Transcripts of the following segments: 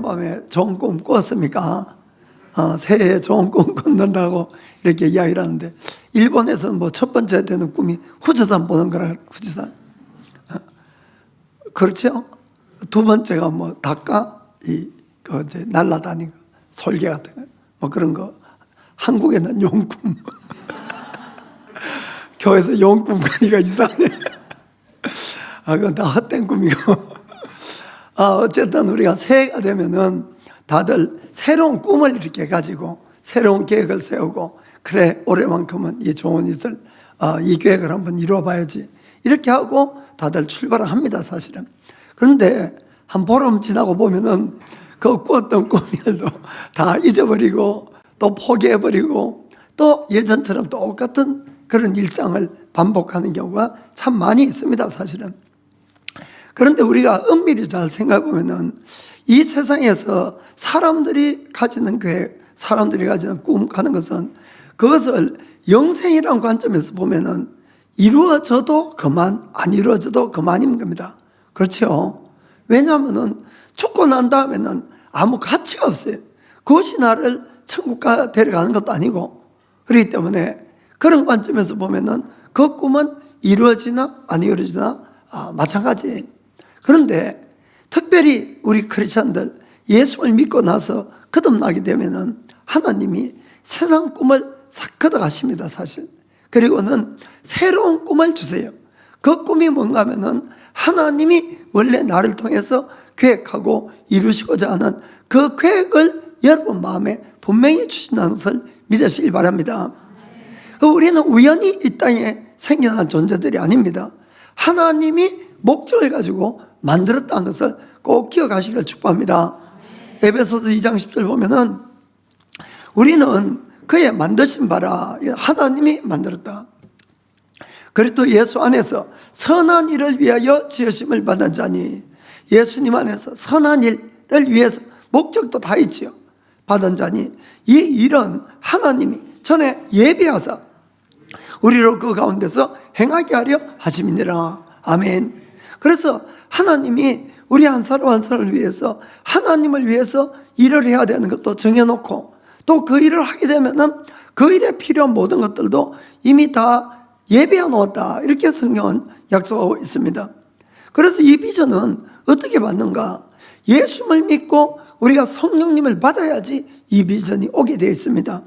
어젯밤에 좋은 꿈 꿨습니까? 새해에 좋은 꿈 꾼다고 이렇게 이야기를 하는데, 일본에서는 뭐 첫 번째 되는 꿈이 후지산 보는 거라, 후지산. 그렇죠? 두 번째가 뭐 닭가, 이제 날라다니고 솔개 같은 거, 뭐 그런 거. 한국에는 용꿈. 교회에서 용꿈 가니까 이상해. 그건 다 헛된 꿈이고. 어쨌든 우리가 새해가 되면은 다들 새로운 꿈을 이렇게 가지고 새로운 계획을 세우고, 그래, 올해만큼은 이 좋은 일을, 이 계획을 한번 이루어 봐야지, 이렇게 하고 다들 출발을 합니다, 사실은. 그런데 한 보름 지나고 보면은 그 꾸었던 꿈들도 다 잊어버리고 또 포기해버리고 또 예전처럼 똑같은 그런 일상을 반복하는 경우가 참 많이 있습니다, 사실은. 그런데 우리가 엄밀히 잘 생각해 보면은 이 세상에서 사람들이 가지는 계획, 사람들이 가지는 꿈 하는 것은, 그것을 영생이라는 관점에서 보면은 이루어져도 그만, 안 이루어져도 그만인 겁니다. 그렇죠? 왜냐하면은 죽고 난 다음에는 아무 가치가 없어요. 그것이 나를 천국 데려가는 것도 아니고, 그렇기 때문에 그런 관점에서 보면은 그 꿈은 이루어지나 안 이루어지나 마찬가지. 그런데 특별히 우리 크리스천들 예수를 믿고 나서 거듭나게 되면은 하나님이 세상 꿈을 싹 걷어가십니다, 사실. 그리고는 새로운 꿈을 주세요. 그 꿈이 뭔가 하면은 하나님이 원래 나를 통해서 계획하고 이루시고자 하는 그 계획을 여러분 마음에 분명히 주신다는 것을 믿으시길 바랍니다. 우리는 우연히 이 땅에 생겨난 존재들이 아닙니다. 하나님이 목적을 가지고 만들었다는 것을 꼭 기억하시기를 축복합니다. 에베소서 2장 10절 보면은 우리는 그의 만드신 바라, 하나님이 만들었다. 그리스도 예수 안에서 선한 일을 위하여 지으심을 받은 자니, 예수님 안에서 선한 일을 위해서 목적도 다 있지요. 받은 자니 이 일은 하나님이 전에 예비하사 우리로 그 가운데서 행하게 하려 하심이니라. 아멘. 그래서 하나님이 우리 한 사람 한 사람을 위해서, 하나님을 위해서 일을 해야 되는 것도 정해놓고, 또 그 일을 하게 되면은 그 일에 필요한 모든 것들도 이미 다 예비해 놓았다, 이렇게 성경은 약속하고 있습니다. 그래서 이 비전은 어떻게 받는가? 예수를 믿고 우리가 성령님을 받아야지 이 비전이 오게 되어 있습니다.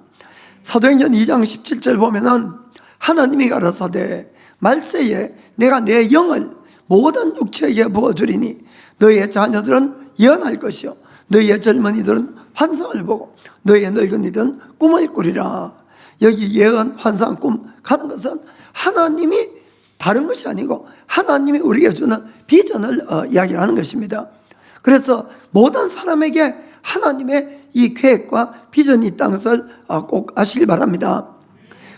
사도행전 2장 17절 보면은 하나님이 가라사대 말세에 내가 내 영을 모든 육체에게 부어주리니 너희의 자녀들은 예언할 것이요 너희의 젊은이들은 환상을 보고 너희의 늙은이들은 꿈을 꾸리라. 여기 예언, 환상, 꿈 가는 것은 하나님이 다른 것이 아니고 하나님이 우리에게 주는 비전을 이야기하는 것입니다. 그래서 모든 사람에게 하나님의 이 계획과 비전이 있다는 것을 꼭 아시길 바랍니다.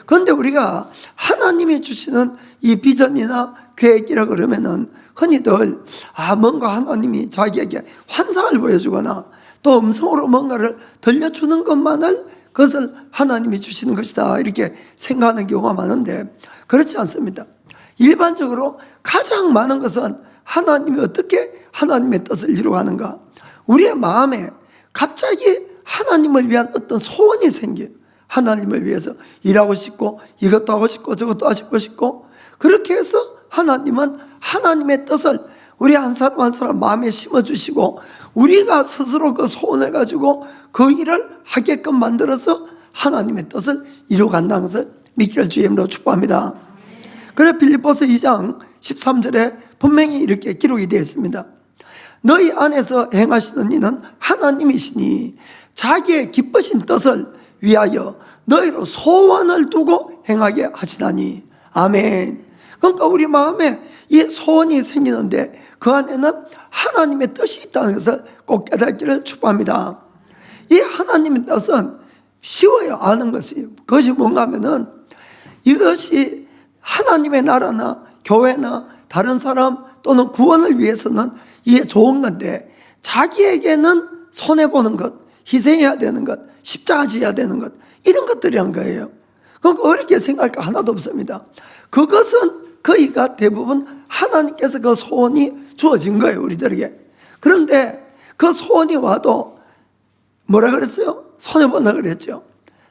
그런데 우리가 하나님이 주시는 이 비전이나 계획이라 그러면은 흔히들 뭔가 하나님이 자기에게 환상을 보여주거나 또 음성으로 뭔가를 들려주는 것만을 그것을 하나님이 주시는 것이다, 이렇게 생각하는 경우가 많은데 그렇지 않습니다. 일반적으로 가장 많은 것은 하나님이 어떻게 하나님의 뜻을 이루어가는가, 우리의 마음에 갑자기 하나님을 위한 어떤 소원이 생겨요. 하나님을 위해서 일하고 싶고 이것도 하고 싶고 저것도 하고 싶고, 그렇게 해서 하나님은 하나님의 뜻을 우리 한 사람 한 사람 마음에 심어주시고 우리가 스스로 그 소원을 가지고 그 일을 하게끔 만들어서 하나님의 뜻을 이루어간다는 것을 믿기를 주의 이름으로 축복합니다. 그래 빌립보서 2장 13절에 분명히 이렇게 기록이 되어 있습니다. 너희 안에서 행하시는 이는 하나님이시니 자기의 기쁘신 뜻을 위하여 너희로 소원을 두고 행하게 하시다니. 아멘. 그러니까 우리 마음에 이 소원이 생기는데 그 안에는 하나님의 뜻이 있다는 것을 꼭 깨닫기를 축복합니다. 이 하나님의 뜻은 쉬워요, 아는 것이. 그것이 뭔가 하면은 이것이 하나님의 나라나 교회나 다른 사람 또는 구원을 위해서는 이게 좋은 건데, 자기에게는 손해보는 것, 희생해야 되는 것, 십자가 지어야 되는 것, 이런 것들이란 거예요. 그러니까 어렵게 생각할 거 하나도 없습니다. 그것은 거의가 대부분 하나님께서 그 소원이 주어진 거예요, 우리들에게. 그런데 그 소원이 와도 뭐라 그랬어요? 손해본다 그랬죠.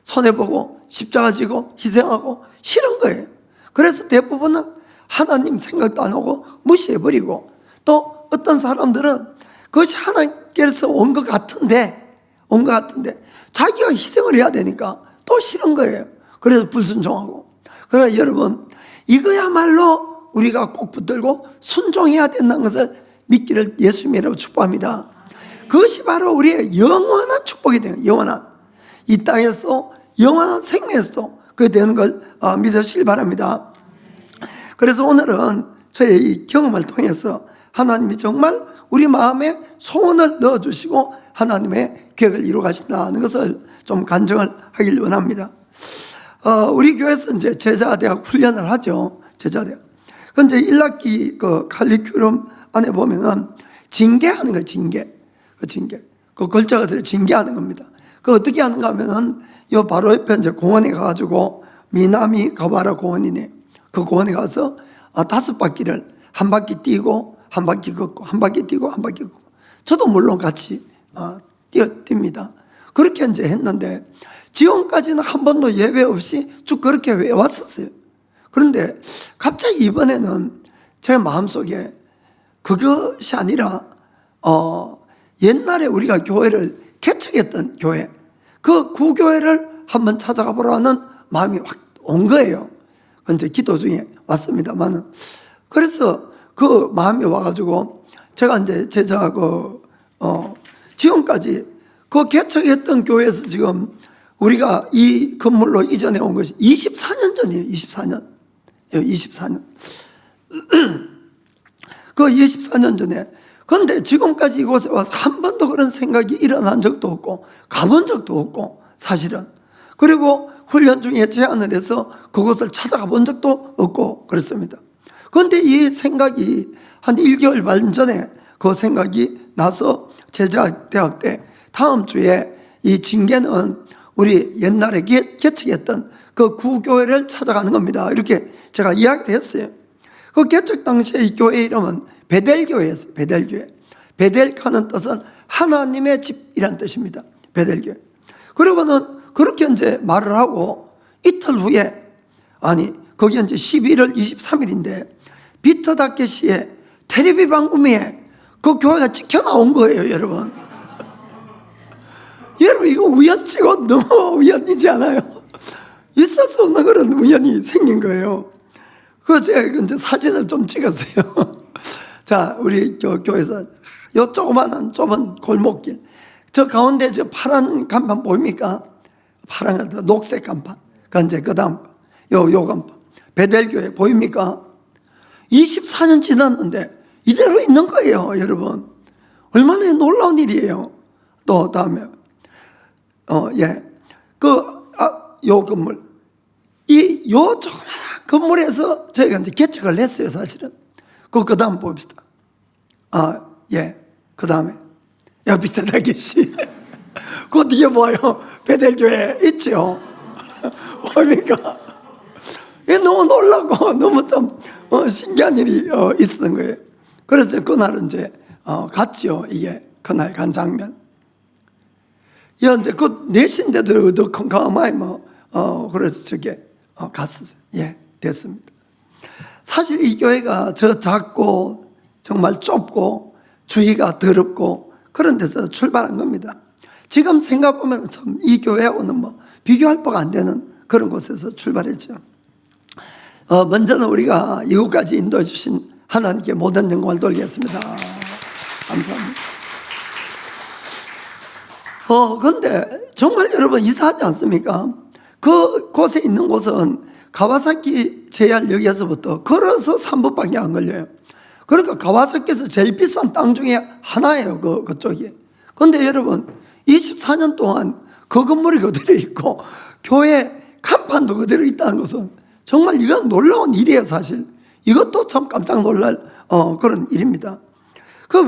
손해보고 십자가 지고 희생하고 싫은 거예요. 그래서 대부분은 하나님 생각도 안 하고 무시해버리고, 또 어떤 사람들은 그것이 하나님께서 온 것 같은데 자기가 희생을 해야 되니까 또 싫은 거예요. 그래서 불순종하고. 그러나 여러분, 이거야말로 우리가 꼭 붙들고 순종해야 된다는 것을 믿기를 예수님이라고 축복합니다. 그것이 바로 우리의 영원한 축복이 돼요. 영원한, 이 땅에서도 영원한 생명에서도 그게 되는 걸 믿으시길 바랍니다. 그래서 오늘은 저의 이 경험을 통해서 하나님이 정말 우리 마음에 소원을 넣어주시고 하나님의 계획을 이루어 가신다는 것을 좀 간증을 하길 원합니다. 우리 교회에서 이제 제자대학 훈련을 하죠. 제자대학. 근데 1학기 그 칼리큘럼 안에 보면은 징계하는 거예요. 징계. 그 글자가 들어 징계하는 겁니다. 그 어떻게 하는가 하면은 요 바로 옆에 이제 공원에 가가지고 미나미 가바라 공원이네. 그 공원에 가서 5바퀴를 한 바퀴 뛰고 한 바퀴 걷고 한 바퀴 뛰고 한 바퀴 걷고, 저도 물론 같이 뜁니다. 그렇게 이제 했는데 지금까지는 한 번도 예배 없이 쭉 그렇게 외웠었어요. 그런데 갑자기 이번에는 제 마음속에 그것이 아니라 옛날에 우리가 교회를 개척했던 교회, 그 구교회를 한번 찾아가 보라는 마음이 확 온 거예요. 근데 기도 중에 왔습니다만은, 그래서 그 마음이 와가지고 제가 이제 제자 지금까지 그 개척했던 교회에서 지금 우리가 이 건물로 이전해 온 것이 24년 전이에요. 24년. 그 24년 전에. 그런데 지금까지 이곳에 와서 한 번도 그런 생각이 일어난 적도 없고 가본 적도 없고 사실은. 그리고 훈련 중에 제안을 해서 그곳을 찾아가 본 적도 없고 그랬습니다. 그런데 이 생각이 한 1개월 반 전에 그 생각이 나서 제자대학 때 다음 주에 이 징계는 우리 옛날에 개척했던 그 구교회를 찾아가는 겁니다. 이렇게 제가 이야기를 했어요. 그 개척 당시에 이 교회 이름은 베델교회였어요. 베델교회. 베델하는 뜻은 하나님의 집이란 뜻입니다. 베델교회. 그리고는 그렇게 이제 말을 하고 이틀 후에, 거기 이제 11월 23일인데 비터 다케시의 텔레비 방송에 그 교회가 찍혀 나온 거예요, 여러분. 여러분, 이거 우연치고 너무 우연이지 않아요? 있을 수 없는 그런 우연이 생긴 거예요. 그래서 제가 이제 사진을 좀 찍었어요. 자, 우리 교회에서 요 조그마한 좁은 골목길, 저 가운데 저 파란 간판 보입니까? 파란 녹색 간판. 그 다음 요 간판. 베델교회 보입니까? 24년 지났는데 이대로 있는 거예요, 여러분. 얼마나 놀라운 일이에요. 또 다음에 요 건물, 요 조그마한 건물에서 저희가 이제 개척을 했어요, 사실은. 그 다음 봅시다. 그 다음에 비터 다케시. 그 뒤에 뭐요? 베델교회 있죠? 뭡니까? 너무 놀라고 너무 좀 신기한 일이 있었던 거예요. 그래서 그날은 이제 갔죠. 이게 그날 간 장면. 이제 그 내신데도 어두컴컴하게 그래서 저게 갔었어요. 됐습니다. 사실 이 교회가 저 작고 정말 좁고 주위가 더럽고 그런 데서 출발한 겁니다. 지금 생각해보면 참 이 교회하고는 비교할 바가 안 되는 그런 곳에서 출발했죠. 먼저는 우리가 이곳까지 인도해 주신 하나님께 모든 영광을 돌리겠습니다. 감사합니다. 그런데 정말 여러분 이상하지 않습니까? 그 곳에 있는 곳은 가와사키 JR역에서부터 걸어서 3분밖에 안 걸려요. 그러니까 가와사키에서 제일 비싼 땅 중에 하나예요, 그쪽이. 그런데 여러분 24년 동안 그 건물이 그대로 있고 교회 간판도 그대로 있다는 것은 정말 이건 놀라운 일이에요, 사실. 이것도 참 깜짝 놀랄 그런 일입니다.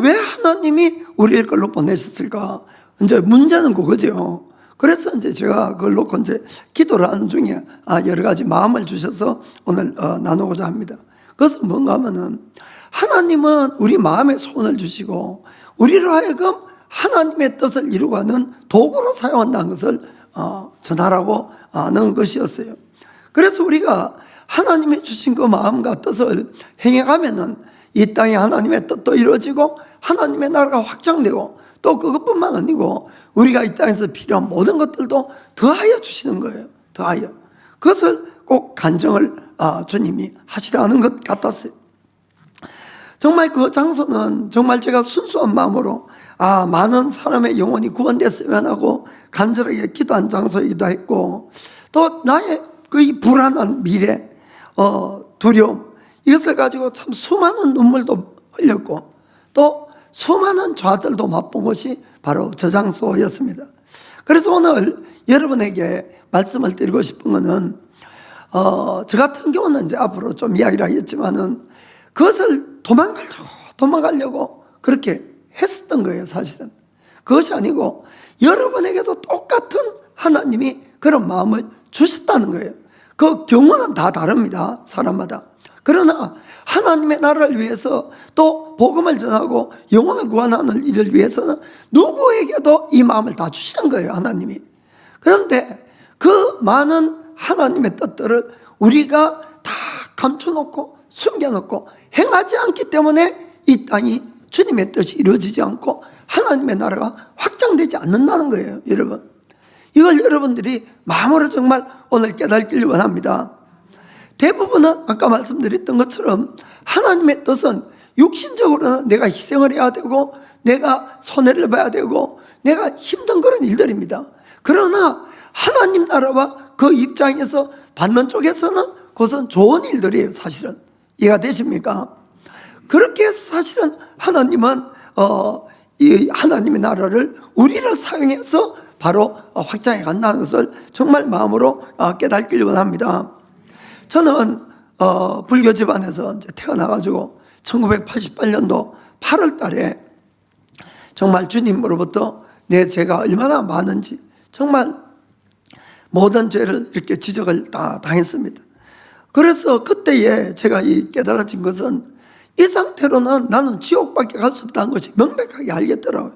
왜 하나님이 우리를 걸로 보내셨을까? 이제 문제는 그거죠. 그래서 이제 제가 그걸 놓고 이제 기도를 하는 중에 여러 가지 마음을 주셔서 오늘 나누고자 합니다. 그것은 뭔가 하면은 하나님은 우리 마음에 소원을 주시고 우리로 하여금 하나님의 뜻을 이루고하는 도구로 사용한다는 것을 전하라고 하는 것이었어요. 그래서 우리가 하나님이 주신 그 마음과 뜻을 행해가면은 이 땅에 하나님의 뜻도 이루어지고 하나님의 나라가 확장되고 또 그것뿐만 아니고 우리가 이 땅에서 필요한 모든 것들도 더하여 주시는 거예요. 더하여. 그것을 꼭 간증을 주님이 하시라는 것 같았어요. 정말 그 장소는 정말 제가 순수한 마음으로 많은 사람의 영혼이 구원됐으면 하고 간절하게 기도한 장소이기도 했고, 또 나의 그 불안한 미래, 두려움, 이것을 가지고 참 수많은 눈물도 흘렸고 또 수많은 좌절도 맛본 것이 바로 저 장소였습니다. 그래서 오늘 여러분에게 말씀을 드리고 싶은 것은 저 같은 경우는 이제 앞으로 좀 이야기를 하겠지만은 그것을 도망가려고 그렇게 했었던 거예요. 사실은 그것이 아니고 여러분에게도 똑같은 하나님이 그런 마음을 주셨다는 거예요. 그 경우는 다 다릅니다, 사람마다. 그러나 하나님의 나라를 위해서 또 복음을 전하고 영혼을 구원하는 일을 위해서는 누구에게도 이 마음을 다 주시는 거예요, 하나님이. 그런데 그 많은 하나님의 뜻들을 우리가 다 감춰놓고 숨겨놓고 행하지 않기 때문에 이 땅이 주님의 뜻이 이루어지지 않고 하나님의 나라가 확장되지 않는다는 거예요, 여러분. 이걸 여러분들이 마음으로 정말 오늘 깨닫기를 원합니다. 대부분은 아까 말씀드렸던 것처럼 하나님의 뜻은 육신적으로는 내가 희생을 해야 되고 내가 손해를 봐야 되고 내가 힘든 그런 일들입니다. 그러나 하나님 나라와 그 입장에서 받는 쪽에서는 그것은 좋은 일들이에요, 사실은. 이해가 되십니까? 그렇게 해서 사실은 하나님은 이 하나님의 나라를 우리를 사용해서 바로 확장해 간다는 것을 정말 마음으로 깨닫기를 원합니다. 저는 불교 집안에서 이제 태어나가지고 1988년도 8월 달에 정말 주님으로부터 내 죄가 얼마나 많은지 정말 모든 죄를 이렇게 지적을 다 당했습니다. 그래서 그때에 제가 이 깨달아진 것은 이 상태로는 나는 지옥밖에 갈 수 없다는 것이 명백하게 알겠더라고요.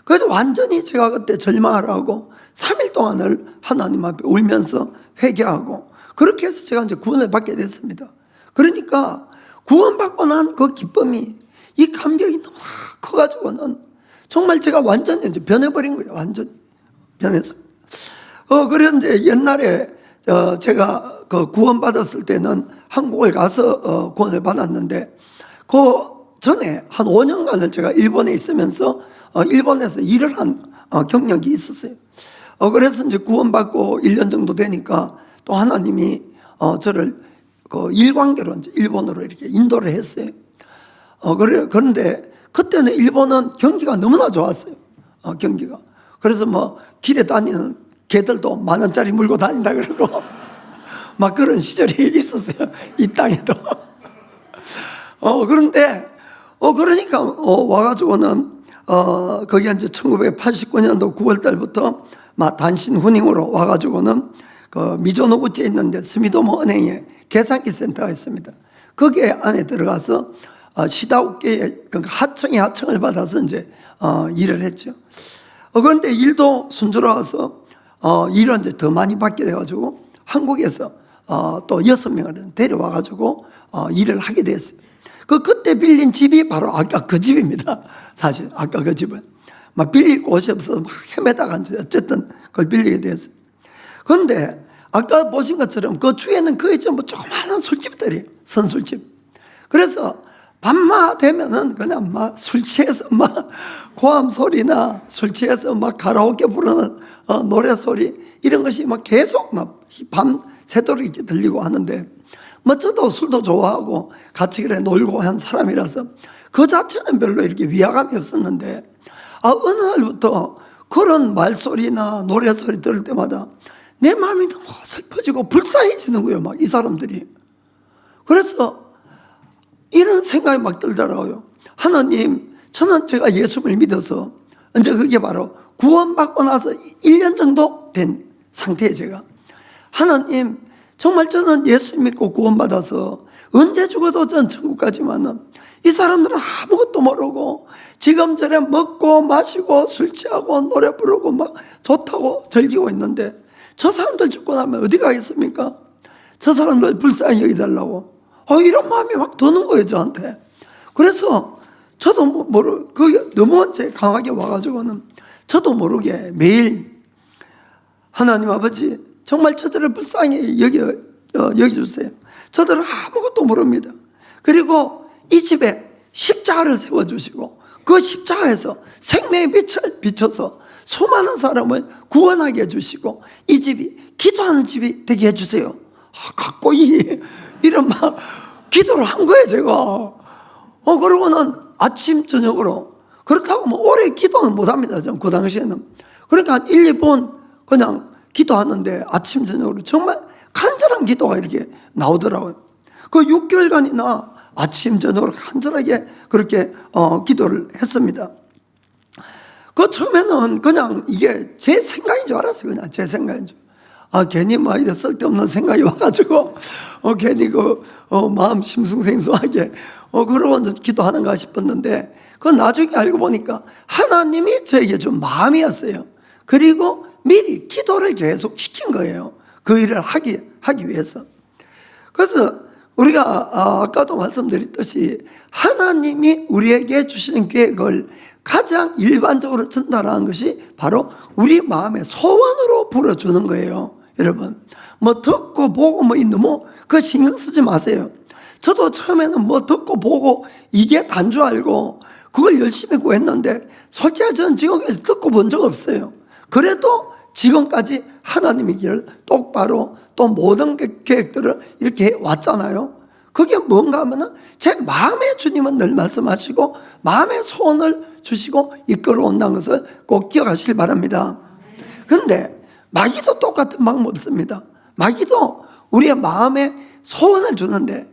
그래서 완전히 제가 그때 절망을 하고 3일 동안을 하나님 앞에 울면서 회개하고 그렇게 해서 제가 이제 구원을 받게 됐습니다. 그러니까 구원받고 난 그 기쁨이, 이 감격이 너무 커가지고는 정말 제가 완전히 이제 변해버린 거예요. 완전히 변해서. 그래서 이제 옛날에 제가 그 구원받았을 때는 한국을 가서 구원을 받았는데 그 전에 한 5년간을 제가 일본에 있으면서 일본에서 일을 한 경력이 있었어요. 그래서 이제 구원받고 1년 정도 되니까 또 하나님이 저를 그 일관계로 이제 일본으로 이렇게 인도를 했어요. 그런데 그때는 일본은 경기가 너무나 좋았어요. 경기가. 그래서 뭐 길에 다니는 개들도 10,000원짜리 물고 다닌다 그러고 막 그런 시절이 있었어요, 이 땅에도. 그런데 그러니까 와가지고는 거기 이제 1989년도 9월 달부터 막 단신 후닝으로 와가지고는 그 미조노구지에 있는데 스미도모 은행에 계산기 센터가 있습니다. 거기에 안에 들어가서 시다우케의 하청을 받아서 이제 일을 했죠. 그런데 일도 순조로워서 일을 이제 더 많이 받게 돼가지고 한국에서 또 6명을 데려와가지고 일을 하게 됐어요. 그때 빌린 집이 바로 아까 그 집입니다. 사실 아까 그 집은 막 빌릴 곳이 없어서 막 헤매다가 어쨌든 그걸 빌리게 됐어요. 그런데 아까 보신 것처럼 그 주에는 거의 전부 조그마한 술집들이에요. 선술집. 그래서 밤마 되면은 그냥 막 술 취해서 막 고함 소리나 술 취해서 막 가라오케 부르는 노래 소리 이런 것이 막 계속 막 밤 새도록 이렇게 들리고 하는데 뭐 저도 술도 좋아하고 같이 그래 놀고 한 사람이라서 그 자체는 별로 이렇게 위화감이 없었는데 어느 날부터 그런 말소리나 노래소리 들을 때마다 내 마음이 너무 슬퍼지고 불쌍해지는 거예요, 막 이 사람들이. 그래서 이런 생각이 막 들더라고요. 하나님, 저는 제가 예수를 믿어서 이제 그게 바로 구원받고 나서 1년 정도 된 상태에 제가 하나님, 정말 저는 예수 믿고 구원받아서 언제 죽어도 전 천국 가지만은 이 사람들은 아무것도 모르고 지금 전에 먹고 마시고 술 취하고 노래 부르고 막 좋다고 즐기고 있는데 저 사람들 죽고 나면 어디 가겠습니까? 저 사람들 불쌍히 여기달라고 이런 마음이 막 드는 거예요, 저한테. 그래서 저도 그게 너무 강하게 와가지고는 저도 모르게 매일 하나님 아버지 정말 저들을 불쌍히 여겨주세요. 저들은 아무것도 모릅니다. 그리고 이 집에 십자가를 세워주시고 그 십자가에서 생명의 빛을 비춰서 수많은 사람을 구원하게 해주시고 이 집이 기도하는 집이 되게 해주세요. 가까이 이런 막 기도를 한 거예요, 제가. 그러고는 아침 저녁으로 그렇다고 뭐 오래 기도는 못합니다, 전 그 당시에는. 그러니까 한 1, 2분 그냥 기도하는데 아침 저녁으로 정말 간절한 기도가 이렇게 나오더라고요. 그 6개월간이나 아침 저녁으로 간절하게 그렇게 기도를 했습니다. 그 처음에는 그냥 이게 제 생각인 줄 알았어요. 그냥 제 생각인 줄. 괜히 막 이래 쓸데없는 생각이 와가지고 괜히 마음 심승생소하게 그러고 기도하는가 싶었는데 그건 나중에 알고 보니까 하나님이 저에게 준 마음이었어요. 그리고 미리 기도를 계속 시킨 거예요. 그 일을 하기 위해서. 그래서 우리가 아까도 말씀드렸듯이 하나님이 우리에게 주시는 계획을 가장 일반적으로 전달하는 것이 바로 우리 마음의 소원으로 불어주는 거예요. 여러분 뭐 듣고 보고 너무 그 신경 쓰지 마세요. 저도 처음에는 뭐 듣고 보고 이게 단 줄 알고 그걸 열심히 구했는데 솔직히 저는 지금까지 듣고 본 적 없어요. 그래도 지금까지 하나님의 길을 똑바로 또 모든 계획들을 이렇게 왔잖아요. 그게 뭔가 하면은 제 마음의 주님은 늘 말씀하시고 마음의 소원을 주시고 이끌어온다는 것을 꼭 기억하시길 바랍니다. 그런데 마귀도 똑같은 방법 씁니다. 마귀도 우리의 마음에 소원을 주는데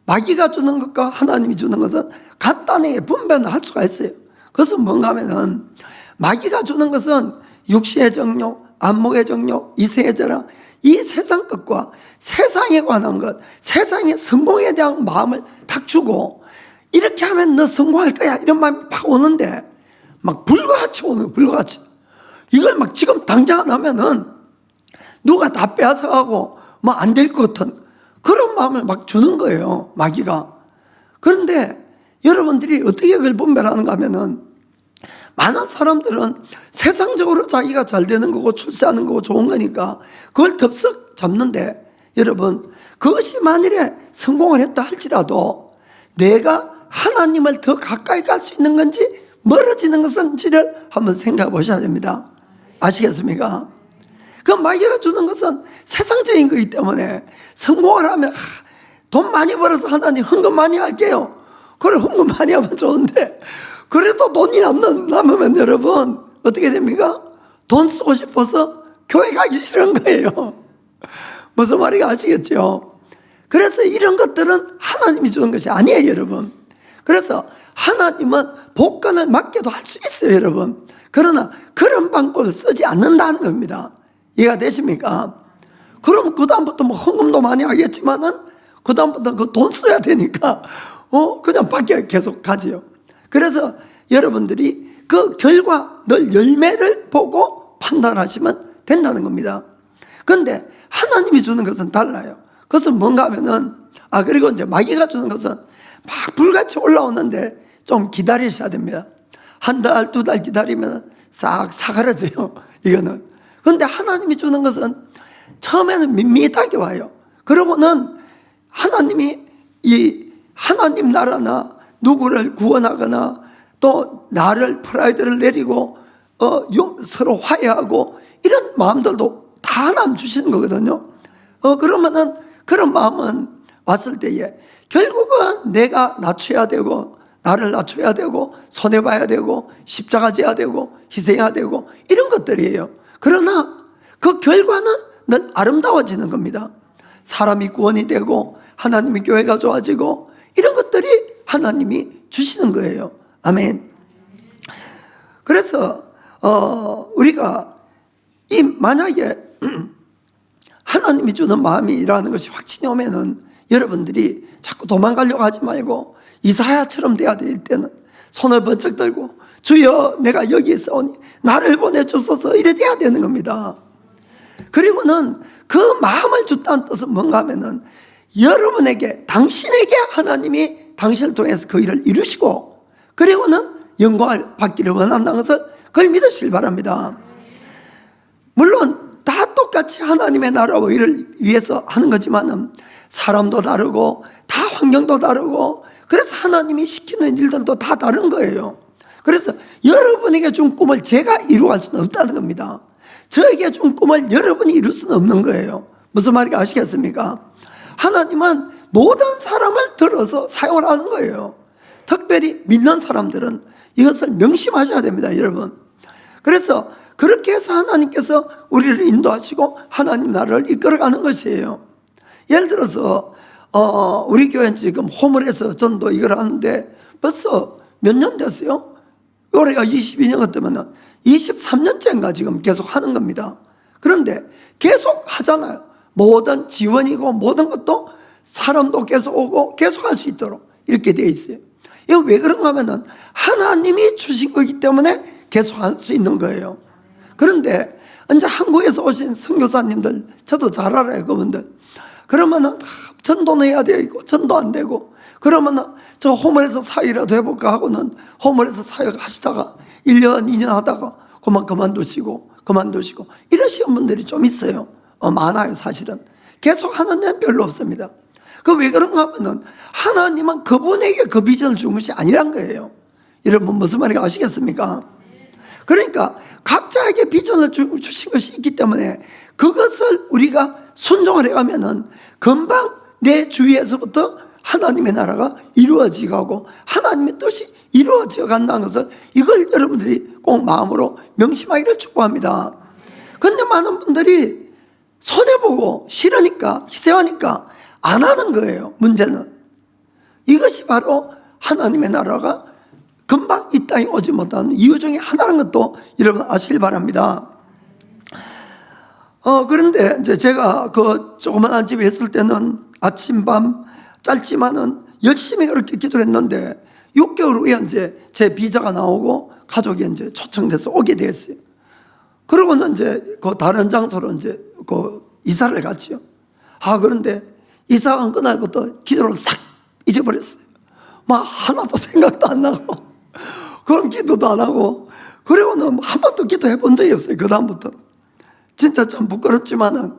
마귀가 주는 것과 하나님이 주는 것은 간단하게 분별할 수가 있어요. 그것은 뭔가 하면은 마귀가 주는 것은 육신의 정욕, 안목의 정욕, 이세의 자랑, 이 세상 것과 세상에 관한 것, 세상의 성공에 대한 마음을 탁 주고 이렇게 하면 너 성공할 거야 이런 마음이 팍 오는데 막 불같이 오는 거예요. 불같이. 이걸 막 지금 당장 안 하면은 누가 다 빼앗아가고 뭐 안 될 것 같은 그런 마음을 막 주는 거예요, 마귀가. 그런데 여러분들이 어떻게 그걸 분별하는가 하면은 많은 사람들은 세상적으로 자기가 잘 되는 거고 출세하는 거고 좋은 거니까 그걸 덥석 잡는데 여러분 그것이 만일에 성공을 했다 할지라도 내가 하나님을 더 가까이 갈 수 있는 건지 멀어지는 것인지를 한번 생각해 보셔야 됩니다. 아시겠습니까? 그 마귀가 주는 것은 세상적인 거기 때문에 성공을 하면 돈 많이 벌어서 하나님 헌금 많이 할게요. 그래 헌금 많이 하면 좋은데 그래도 돈이 남으면 여러분 어떻게 됩니까? 돈 쓰고 싶어서 교회 가기 싫은 거예요. 무슨 말인지 아시겠죠? 그래서 이런 것들은 하나님이 주는 것이 아니에요, 여러분. 그래서 하나님은 복권을 맞게도 할 수 있어요, 여러분. 그러나 그런 방법을 쓰지 않는다는 겁니다. 이해가 되십니까? 그럼 그 다음부터 뭐 헌금도 많이 하겠지만은 그 다음부터 그 돈 써야 되니까 그냥 밖에 계속 가지요. 그래서 여러분들이 그 결과 늘 열매를 보고 판단하시면 된다는 겁니다. 그런데 하나님이 주는 것은 달라요. 그것은 뭔가 하면은 그리고 이제 마귀가 주는 것은 막 불같이 올라오는데 좀 기다리셔야 됩니다. 한 달, 2달 기다리면 싹 사그라져요. 이거는. 그런데 하나님이 주는 것은 처음에는 밋밋하게 와요. 그러고는 하나님이 이 하나님 나라나 누구를 구원하거나 또 나를 프라이드를 내리고 서로 화해하고 이런 마음들도 다 하나님 주시는 거거든요. 그러면은 그런 마음은 왔을 때에 결국은 내가 낮춰야 되고 나를 낮춰야 되고 손해봐야 되고 십자가 져야 되고 희생해야 되고 이런 것들이에요. 그러나 그 결과는 늘 아름다워지는 겁니다. 사람이 구원이 되고 하나님의 교회가 좋아지고 이런 것들이 하나님이 주시는 거예요. 아멘. 그래서 우리가 만약에 하나님이 주는 마음이라는 것이 확신이 오면은 여러분들이 자꾸 도망가려고 하지 말고 이사야처럼 돼야 될 때는 손을 번쩍 들고 주여 내가 여기 있사오니 나를 보내주소서 이래 돼야 되는 겁니다. 그리고는 그 마음을 줬다는 뜻은 뭔가 하면은 여러분에게 당신에게 하나님이 당신을 통해서 그 일을 이루시고 그리고는 영광을 받기를 원한다는 것을 그걸 믿으시길 바랍니다. 물론 다 똑같이 하나님의 나라와 일을 위해서 하는 거지만은 사람도 다르고 다 환경도 다르고 그래서 하나님이 시키는 일들도 다 다른 거예요. 그래서 여러분에게 준 꿈을 제가 이루어갈 수는 없다는 겁니다. 저에게 준 꿈을 여러분이 이룰 수는 없는 거예요. 무슨 말인지 아시겠습니까? 하나님은 모든 사람을 들어서 사용을 하는 거예요. 특별히 믿는 사람들은 이것을 명심하셔야 됩니다, 여러분. 그래서 그렇게 해서 하나님께서 우리를 인도하시고 하나님 나라를 이끌어가는 것이에요. 예를 들어서 우리 교회는 지금 호물에서 전도 이걸 하는데 벌써 몇 년 됐어요? 올해가 22년 되면 23년째인가 지금 계속 하는 겁니다. 그런데 계속 하잖아요. 모든 지원이고 모든 것도 사람도 계속 오고 계속 할 수 있도록 이렇게 되어 있어요. 이건 왜 그런가 하면은 하나님이 주신 거기 때문에 계속 할 수 있는 거예요. 그런데 이제 한국에서 오신 선교사님들 저도 잘 알아요, 그분들. 그러면은 전도는 해야 되고 전도 안 되고 그러면은 저 호물에서 사역이라도 해볼까 하고는 호물에서 사역 하시다가 1년 2년 하다가 그만 그만두시고 이러시는 분들이 좀 있어요. 많아요, 사실은. 계속 하는 데는 별로 없습니다. 그 왜 그런가 하면은 하나님은 그분에게 그 비전을 준 것이 아니란 거예요. 여러분 무슨 말인지 아시겠습니까? 그러니까 각자에게 비전을 주신 것이 있기 때문에 그것을 우리가 순종을 해가면은 금방 내 주위에서부터 하나님의 나라가 이루어지고 하나님의 뜻이 이루어져 간다는 것을 이걸 여러분들이 꼭 마음으로 명심하기를 축복합니다. 그런데 많은 분들이 손해보고 싫으니까 희생하니까 안 하는 거예요. 문제는 이것이 바로 하나님의 나라가 금방 이 땅에 오지 못하는 이유 중에 하나라는 것도 여러분 아시길 바랍니다. 그런데 이제 제가 그 조그만한 집에 있을 때는 아침 밤 짧지만은 열심히 그렇게 기도했는데 6개월 후에 이제 제 비자가 나오고 가족이 이제 초청돼서 오게 됐어요. 그러고는 이제 그 다른 장소로 이제 그 이사를 갔죠. 그런데 이사 간 그날부터 기도를 싹 잊어버렸어요. 막 하나도 생각도 안 나고 그런 기도도 안 하고 그리고는 한 번도 기도해 본 적이 없어요. 그 다음부터 진짜 참 부끄럽지만은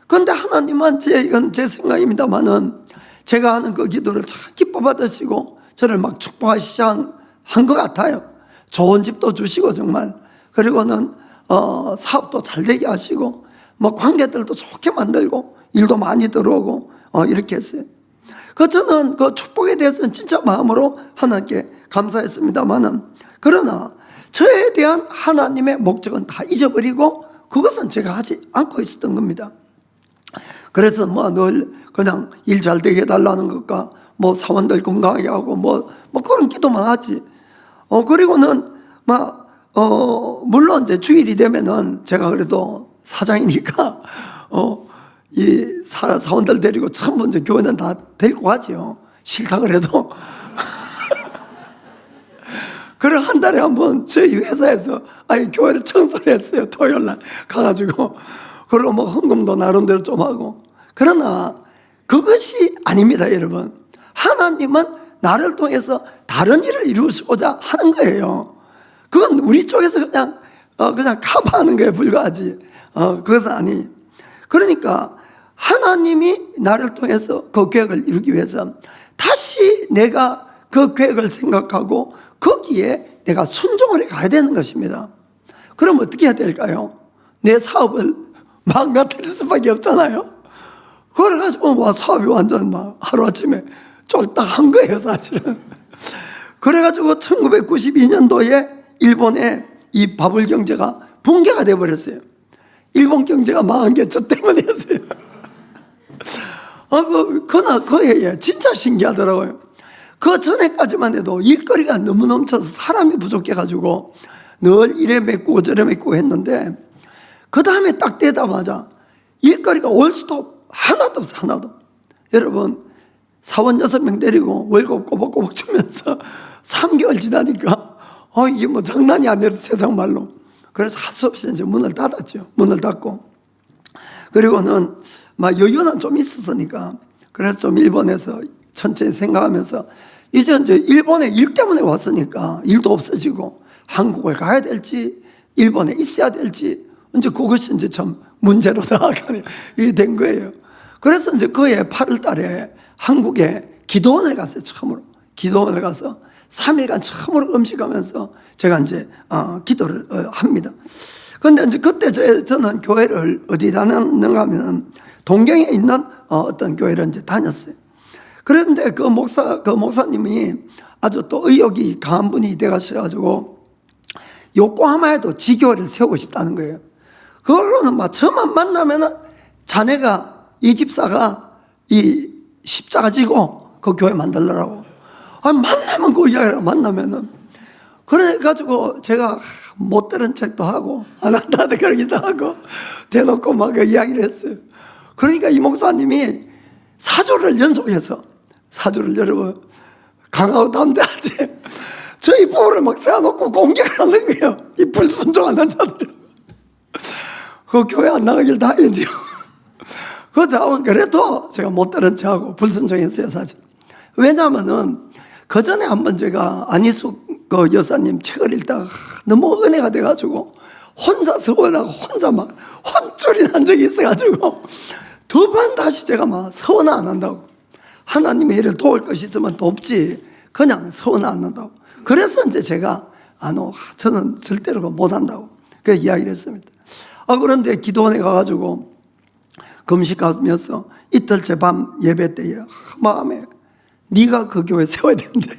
그런데 하나님은 이건 제 생각입니다만은 제가 하는 그 기도를 참 기뻐 받으시고 저를 막 축복하시지 한 것 같아요. 좋은 집도 주시고 정말 그리고는 사업도 잘 되게 하시고 뭐 관계들도 좋게 만들고 일도 많이 들어오고 이렇게 했어요. 저는 그 축복에 대해서는 진짜 마음으로 하나님께 감사했습니다만은 그러나 저에 대한 하나님의 목적은 다 잊어버리고 그것은 제가 하지 않고 있었던 겁니다. 그래서 뭐 늘 그냥 일 잘 되게 해달라는 것과 뭐 사원들 건강하게 하고 뭐 그런 기도만 하지. 그리고는 물론 이제 주일이 되면은 제가 그래도 사장이니까 이 사원들 데리고 처음 먼저 교회는 다 데리고 가죠. 싫다 그래도. 그래 한 달에 한 번 저희 회사에서 교회를 청소를 했어요. 토요일 날 가가지고 그리고 뭐 헌금도 나름대로 좀 하고. 그러나 그것이 아닙니다, 여러분. 하나님은 나를 통해서 다른 일을 이루시고자 하는 거예요. 그건 우리 쪽에서 그냥 커버하는 거에 불과하지. 그것은 아니. 그러니까 하나님이 나를 통해서 그 계획을 이루기 위해서 다시 내가 그 계획을 생각하고 거기에 내가 순종을 해 가야 되는 것입니다. 그럼 어떻게 해야 될까요? 내 사업을 망가뜨릴 수밖에 없잖아요. 그래가지고 사업이 완전 하루아침에 쫄딱한 거예요, 사실은. 그래가지고 1992년도에 일본의 이 바블 경제가 붕괴가 돼버렸어요. 일본 경제가 망한 게 저 때문이었어요. 그 해에 진짜 신기하더라고요. 그 전에까지만 해도 일거리가 너무 넘쳐서 사람이 부족해가지고 늘 이래 메꾸고 저래 메꾸고 했는데 그 다음에 딱 되자마자 일거리가 올 수도 하나도 없어, 하나도. 여러분, 사원 6명 데리고 월급 꼬박꼬박 주면서 3개월 지나니까 이게 뭐 장난이 아니라 세상 말로. 그래서 할 수 없이 이제 문을 닫았죠. 문을 닫고. 그리고는 막 여유는 좀 있었으니까 그래서 좀 일본에서 천천히 생각하면서 이제 일본에 일 때문에 왔으니까 일도 없어지고 한국을 가야 될지 일본에 있어야 될지 이제 그것이 이제 참 문제로 나아가게 된 거예요. 그래서 이제 그해 8월 달에 한국에 기도원을 갔어요. 처음으로. 기도원을 가서 3일간 처음으로 음식하면서 제가 이제 기도를 합니다. 그런데 이제 그때 저는 교회를 어디 다녔는가 하면 동경에 있는 어떤 교회를 이제 다녔어요. 그런데 그 목사님이 아주 또 의욕이 강한 분이 돼가셔가지고 요코하마에도 지교회를 세우고 싶다는 거예요. 그걸로는 막 저만 만나면은 자네가 이 집사가 이 십자가 지고 그 교회 만들라고. 만나면 그 이야기를 만나면은. 그래가지고 제가 못 들은 척도 하고 안 한다고 그러기도 하고 대놓고 막 그 이야기를 했어요. 그러니까 이 목사님이 4주를 연속해서 4주를 여러분 강하고 담대하지 저희 부부를 막 세워놓고 공격을 하는 거예요. 이 불순종하는 자들. 그 교회 안 나가길 다행이지요. 그 자원 그래도 제가 못 들은 척하고 불순종했어요 사실. 왜냐하면은 그 전에 한번 제가 안희숙 그 여사님 책을 읽다가 너무 은혜가 돼가지고 혼자 서원하고 혼자 막 혼쭐이 난 적이 있어가지고 2번 다시 제가 막 서원 안 한다고. 하나님의 일을 도울 것이 있으면 돕지 그냥 서원 안 한다고. 그래서 이제 제가 저는 절대로 못 한다고 그 이야기를 했습니다. 그런데 기도원에 가가지고 금식하면서 이틀째 밤 예배 때에 마음에 네가 그 교회 세워야 되는데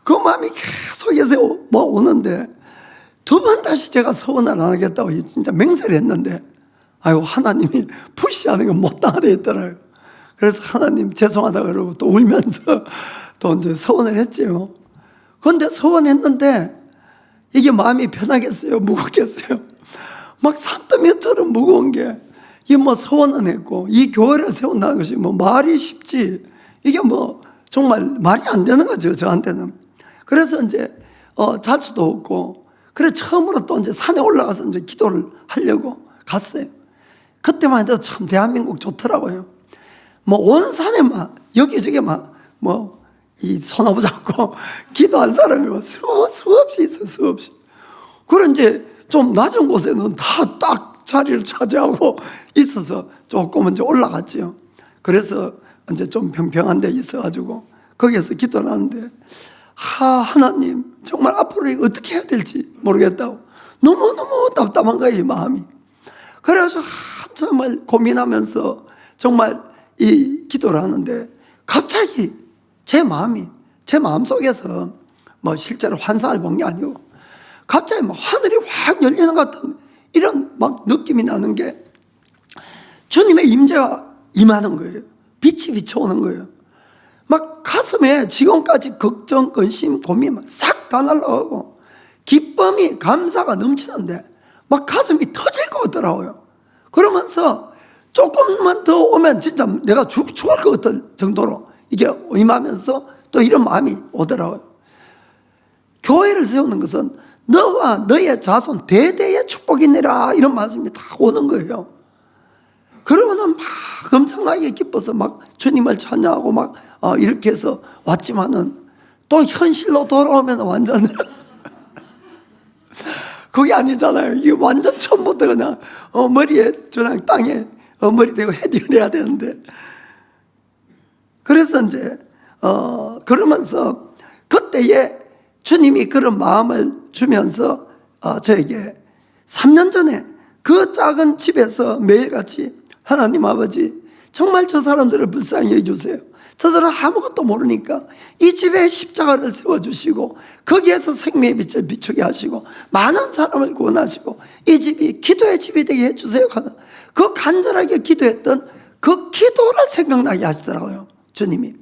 그 마음이 계속해서 오는데 2번 다시 제가 서원을 안 하겠다고 진짜 맹세를 했는데 아이고 하나님이 푸시하는 건 못 당하게 했더라고요. 그래서 하나님 죄송하다 그러고 또 울면서 또 이제 서원을 했지요. 그런데 서원했는데 이게 마음이 편하겠어요? 무겁겠어요? 막 산더미처럼 무거운 게 이게 뭐 서원은 했고 이 교회를 세운다는 것이 뭐 말이 쉽지 이게 뭐 정말 말이 안 되는 거죠 저한테는. 그래서 이제 잘 수도 없고 그래 처음으로 또 이제 산에 올라가서 이제 기도를 하려고 갔어요. 그때만 해도 참 대한민국 좋더라고요. 뭐 온 산에 막 여기저기 막 뭐 이 손 잡고 기도한 사람이 막 수없이 있어 수없이. 그런 이제 좀 낮은 곳에는 다 딱 자리를 차지하고 있어서 조금 이제 올라갔지요. 그래서 이제 좀 평평한 데 있어가지고 거기에서 기도를 하는데 하나님 정말 앞으로 이거 어떻게 해야 될지 모르겠다고 너무너무 답답한 거예요 이 마음이. 그래서 정말 고민하면서 정말 이 기도를 하는데 갑자기 제 마음속에서 뭐 실제로 환상을 본 게 아니고 갑자기 막 하늘이 확 열리는 것 같은 이런 막 느낌이 나는 게 주님의 임재가 임하는 거예요. 빛이 비춰오는 거예요. 막 가슴에 지금까지 걱정, 근심, 고민 싹 다 날라가고 기쁨이 감사가 넘치는데 막 가슴이 터질 것 같더라고요. 그러면서 조금만 더 오면 진짜 내가 죽을 것 같을 정도로 이게 임하면서 또 이런 마음이 오더라고요. 교회를 세우는 것은 너와 너의 자손 대대의 축복이니라 이런 말씀이 다 오는 거예요. 그러고는 막 엄청나게 기뻐서 막 주님을 찬양하고 막 이렇게 해서 왔지만은 또 현실로 돌아오면 완전 그게 아니잖아요. 이게 완전 처음부터 그냥 머리에 그냥 땅에 머리 대고 헤딩해야 되는데 그래서 이제 그러면서 그때에 주님이 그런 마음을 주면서 저에게 3년 전에 그 작은 집에서 매일같이 하나님 아버지 정말 저 사람들을 불쌍히 해주세요. 저들은 아무것도 모르니까 이 집에 십자가를 세워주시고 거기에서 생명의 빛을 비추게 하시고 많은 사람을 구원하시고 이 집이 기도의 집이 되게 해주세요. 그 간절하게 기도했던 그 기도를 생각나게 하시더라고요 주님이.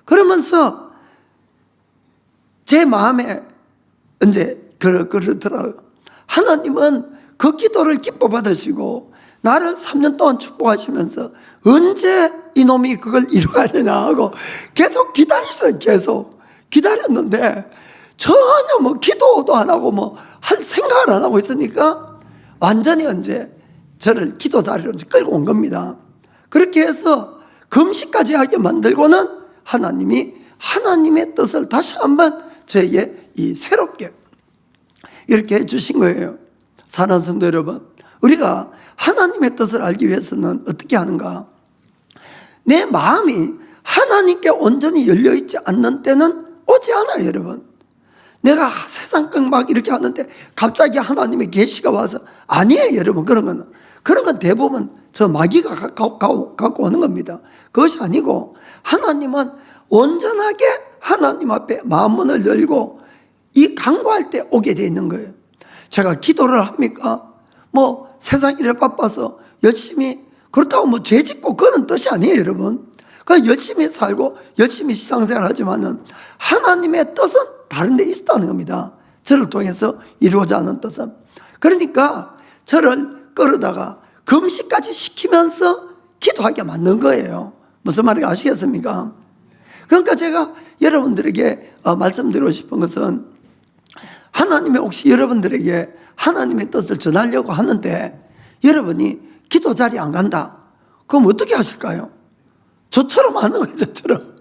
그러면서 제 마음에 이제 그렇더라고요. 하나님은 그 기도를 기뻐 받으시고 나를 3년 동안 축복하시면서 언제 이놈이 그걸 이루어가려나 하고 계속 기다렸어요. 계속 기다렸는데 전혀 뭐 기도도 안 하고 뭐 할 생각을 안 하고 있으니까 완전히 이제 저를 기도 자리로 이제 끌고 온 겁니다. 그렇게 해서 금식까지 하게 만들고는 하나님이 하나님의 뜻을 다시 한번 저에게 이 새롭게 이렇게 해주신 거예요. 사랑하는 성도 여러분, 우리가 하나님의 뜻을 알기 위해서는 어떻게 하는가? 내 마음이 하나님께 온전히 열려있지 않는 때는 오지 않아요. 여러분, 내가 세상 막 이렇게 하는데 갑자기 하나님의 계시가 와서 아니에요. 여러분, 그런 건 대부분 저 마귀가 갖고 오는 겁니다. 그것이 아니고 하나님은 온전하게 하나님 앞에 마음문을 열고 이 간구할 때 오게 되어 있는 거예요. 제가 기도를 합니까? 뭐 세상 일에 바빠서 열심히, 그렇다고 뭐 죄 짓고 그런 뜻이 아니에요. 여러분, 그냥 열심히 살고 열심히 신앙생활 하지만은 하나님의 뜻은 다른 데 있었다는 겁니다. 저를 통해서 이루어져 하는 뜻은. 그러니까 저를 끌어다가 금식까지 시키면서 기도하게 만든 거예요. 무슨 말인지 아시겠습니까? 그러니까 제가 여러분들에게 말씀드리고 싶은 것은, 하나님이 혹시 여러분들에게 하나님의 뜻을 전하려고 하는데 여러분이 기도 자리에 안 간다, 그럼 어떻게 하실까요? 저처럼 하는 거예요. 저처럼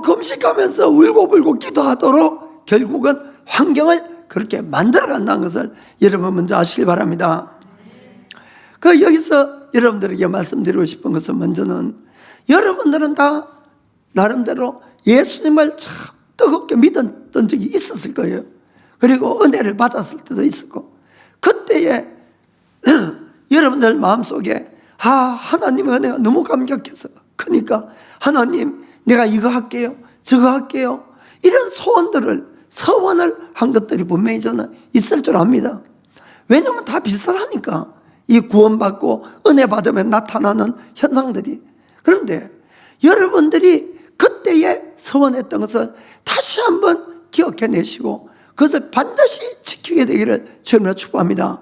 금식하면서 울고불고 기도하도록 결국은 환경을 그렇게 만들어 간다는 것을 여러분 먼저 아시길 바랍니다. 그 여기서 여러분들에게 말씀드리고 싶은 것은, 먼저는 여러분들은 다 나름대로 예수님을 참 뜨겁게 믿었던 적이 있었을 거예요. 그리고 은혜를 받았을 때도 있었고, 그때에 여러분들 마음속에 하나님의 은혜가 너무 감격해서, 그러니까 하나님 내가 이거 할게요, 저거 할게요, 이런 서원을 한 것들이 분명히 저는 있을 줄 압니다. 왜냐하면 다 비슷하니까, 이 구원받고 은혜 받으면 나타나는 현상들이. 그런데 여러분들이 그때에 서원했던 것을 다시 한번 기억해내시고 그것을 반드시 지키게 되기를 주님으로 축복합니다.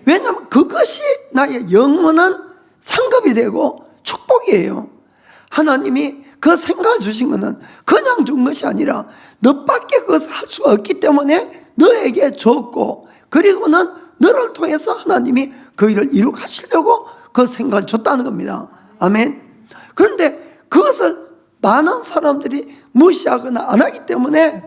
왜냐하면 그것이 나의 영원한 상급이 되고 축복이에요. 하나님이 그 생각을 주신 것은 그냥 준 것이 아니라 너밖에 그것을 할 수가 없기 때문에 너에게 줬고, 그리고는 너를 통해서 하나님이 그 일을 이루가시려고 그 생각을 줬다는 겁니다. 아멘. 그런데 그것을 많은 사람들이 무시하거나 안 하기 때문에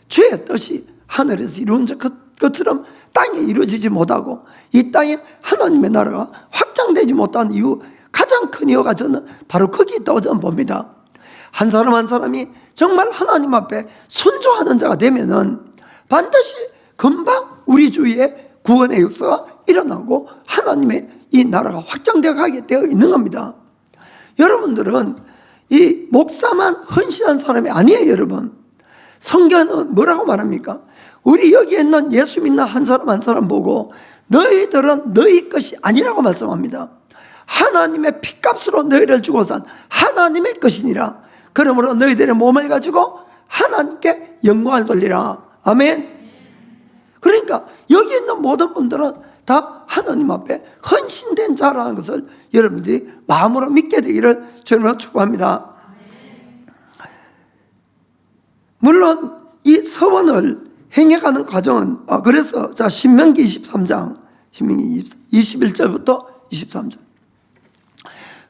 주의 뜻이 하늘에서 이루어진 것처럼 땅에 이루어지지 못하고 이 땅에 하나님의 나라가 확장되지 못한 이유, 가장 큰 이유가 저는 바로 거기 있다고 저는 봅니다. 한 사람 한 사람이 정말 하나님 앞에 순종하는 자가 되면은 반드시 금방 우리 주위에 구원의 역사가 일어나고 하나님의 이 나라가 확장되어 가게 되어 있는 겁니다. 여러분들은 이 목사만 헌신한 사람이 아니에요. 여러분, 성경은 뭐라고 말합니까? 우리 여기에 있는 예수 믿는 한 사람 한 사람 보고 너희들은 너희 것이 아니라고 말씀합니다. 하나님의 피값으로 너희를 주고 산 하나님의 것이니라. 그러므로 너희들의 몸을 가지고 하나님께 영광을 돌리라. 아멘. 그러니까 여기 있는 모든 분들은 다 하나님 앞에 헌신된 자라는 것을 여러분들이 마음으로 믿게 되기를 주님으로 축복합니다. 물론 이 서원을 행해가는 과정은, 그래서 자 신명기 23장, 신명기 21절부터 23절.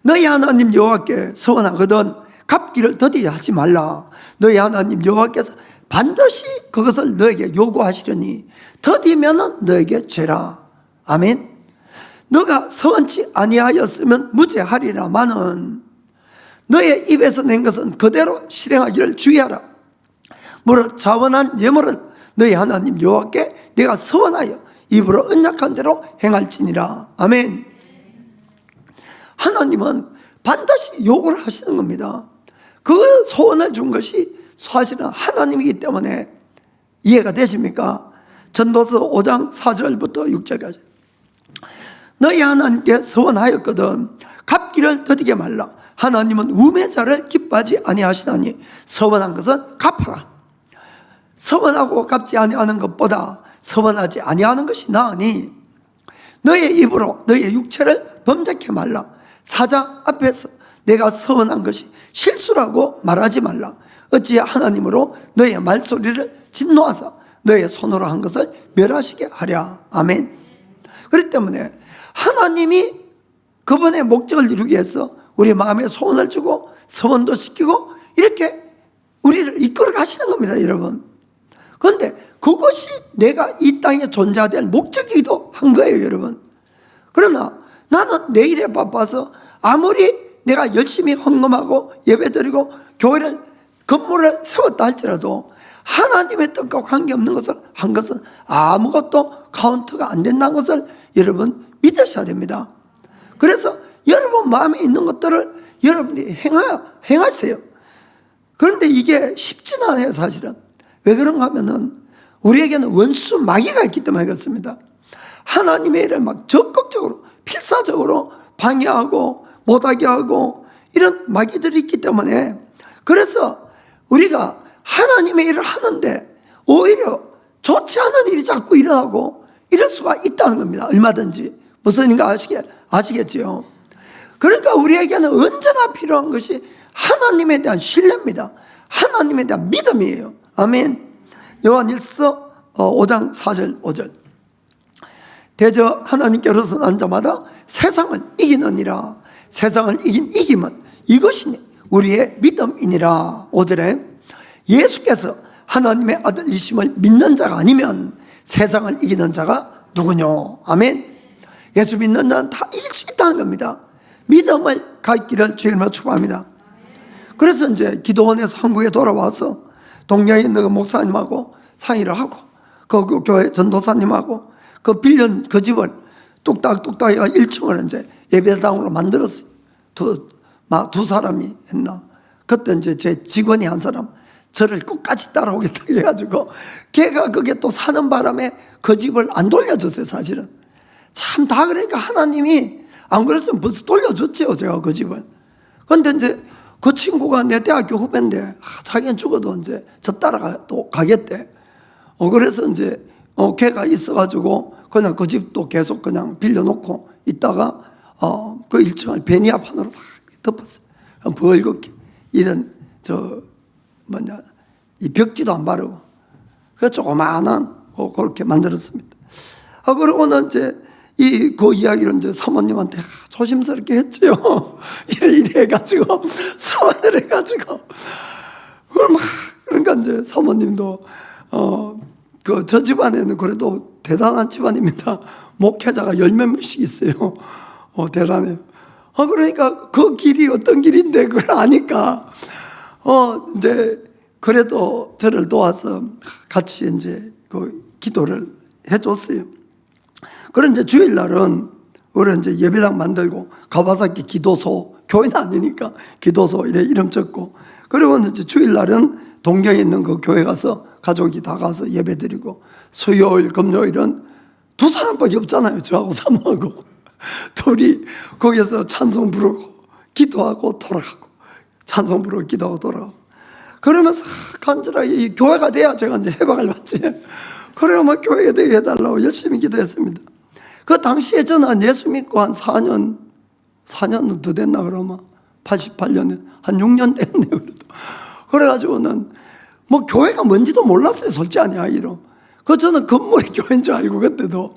너희 하나님 여호와께 서원하거든 갚기를 더디 하지 말라. 너희 하나님 여호와께서 반드시 그것을 너에게 요구하시려니 더디면은 너에게 죄라. 아멘. 너가 서원치 아니하였으면 무죄하리라마는 너의 입에서 낸 것은 그대로 실행하기를 주의하라. 무릇 자원한 예물은 너희 하나님 여호와께 내가 서원하여 입으로 언약한 대로 행할지니라. 아멘. 하나님은 반드시 요구를 하시는 겁니다. 그 소원을 준 것이 사실은 하나님이기 때문에. 이해가 되십니까? 전도서 5장 4절부터 6절까지. 너희 하나님께 서원하였거든 갚기를 더디게 말라. 하나님은 우매자를 기뻐하지 아니하시나니 서원한 것은 갚아라. 서원하고 갚지 아니하는 것보다 서원하지 아니하는 것이 나으니 너의 입으로 너의 육체를 범죄케 말라. 사자 앞에서 내가 서원한 것이 실수라고 말하지 말라. 어찌 하나님으로 너의 말소리를 진노하사 너의 손으로 한 것을 멸하시게 하랴. 아멘. 그렇기 때문에 하나님이 그분의 목적을 이루기 위해서 우리 마음에 소원을 주고 서원도 시키고 이렇게 우리를 이끌어 가시는 겁니다, 여러분. 그런데 그것이 내가 이 땅에 존재해야 할 목적이기도 한 거예요, 여러분. 그러나 나는 내 일에 바빠서 아무리 내가 열심히 헌금하고 예배드리고 교회를 건물을 세웠다 할지라도 하나님의 뜻과 관계없는 것을 한 것은 아무것도 카운트가 안 된다는 것을 여러분 믿으셔야 됩니다. 그래서 여러분 마음에 있는 것들을 여러분이 행하세요. 그런데 이게 쉽지는 않아요, 사실은. 왜 그런가 하면은 우리에게는 원수 마귀가 있기 때문에 그렇습니다. 하나님의 일을 막 적극적으로 필사적으로 방해하고 못하게 하고 이런 마귀들이 있기 때문에, 그래서 우리가 하나님의 일을 하는데 오히려 좋지 않은 일이 자꾸 일어나고 이럴 수가 있다는 겁니다. 얼마든지. 무슨 일인가 아시겠지요? 그러니까 우리에게는 언제나 필요한 것이 하나님에 대한 신뢰입니다. 하나님에 대한 믿음이에요. 아멘. 요한일서 5장 4절 5절. 대저 하나님께로서 난 자마다 세상을 이기느니라. 세상을 이긴 이김은 이것이니 우리의 믿음이니라. 5절에 예수께서 하나님의 아들이심을 믿는 자가 아니면 세상을 이기는 자가 누구뇨? 아멘. 예수 믿는 자는 다 이길 수 있다는 겁니다. 믿음을 갖기를 주님으로 축복합니다. 그래서 이제 기도원에서 한국에 돌아와서 동양에 있는 그 목사님하고 상의를 하고 그 교회 전도사님하고 그 빌린 그 집을 뚝딱뚝딱 1층을 이제 예배당으로 만들었어요. 두 사람이 했나. 그때 이제 제 직원이 한 사람 저를 끝까지 따라오겠다 해가지고 걔가 그게 또 사는 바람에 그 집을 안 돌려줬어요, 사실은. 참 다 그러니까 하나님이 안 그랬으면 벌써 돌려줬죠, 제가 그 집을. 근데 이제 그 친구가 내 대학교 후배인데 자기는 죽어도 이제 저 따라가 또 가겠대. 그래서 이제 걔가 있어가지고 그냥 그 집도 계속 그냥 빌려놓고 있다가 그 1층을 베니아판으로 다 덮었어요. 벌겋게 이런 이 벽지도 안 바르고 그 조그마한 그렇게 만들었습니다. 그러고는 이제 그 이야기를 이제 사모님한테 조심스럽게 했죠. 이래가지고 사모를 해가지고 그러니까 이제 사모님도 저 집안에는 그래도 대단한 집안입니다. 목회자가 10몇 명씩 있어요. 대단해요. 그러니까 그 길이 어떤 길인데 그걸 아니까 이제 그래도 저를 도와서 같이 이제 그 기도를 해줬어요. 그런 이제 주일날은 우리 이제 예배당 만들고 가와사키 기도소, 교회는 아니니까 기도소 이름 적고, 그리고 이제 주일날은 동경에 있는 그 교회 가서 가족이 다 가서 예배드리고, 수요일 금요일은 두 사람밖에 없잖아요. 저하고 사모하고 둘이 거기서 찬송 부르고 기도하고 돌아가고 찬송 부르고 기도하고 돌아가고 그러면서 간절하게 이 교회가 돼야 제가 이제 해방을 받지. 그래야 막 교회가 되게 해달라고 열심히 기도했습니다. 그 당시에 저는 예수 믿고 한 4년은 더 됐나 그러면 88년에 한 6년 됐네요. 그래도 그래가지고는 뭐 교회가 뭔지도 몰랐어요, 솔직히 아니야기로. 저는 건물이 교회인 줄 알고 그때도.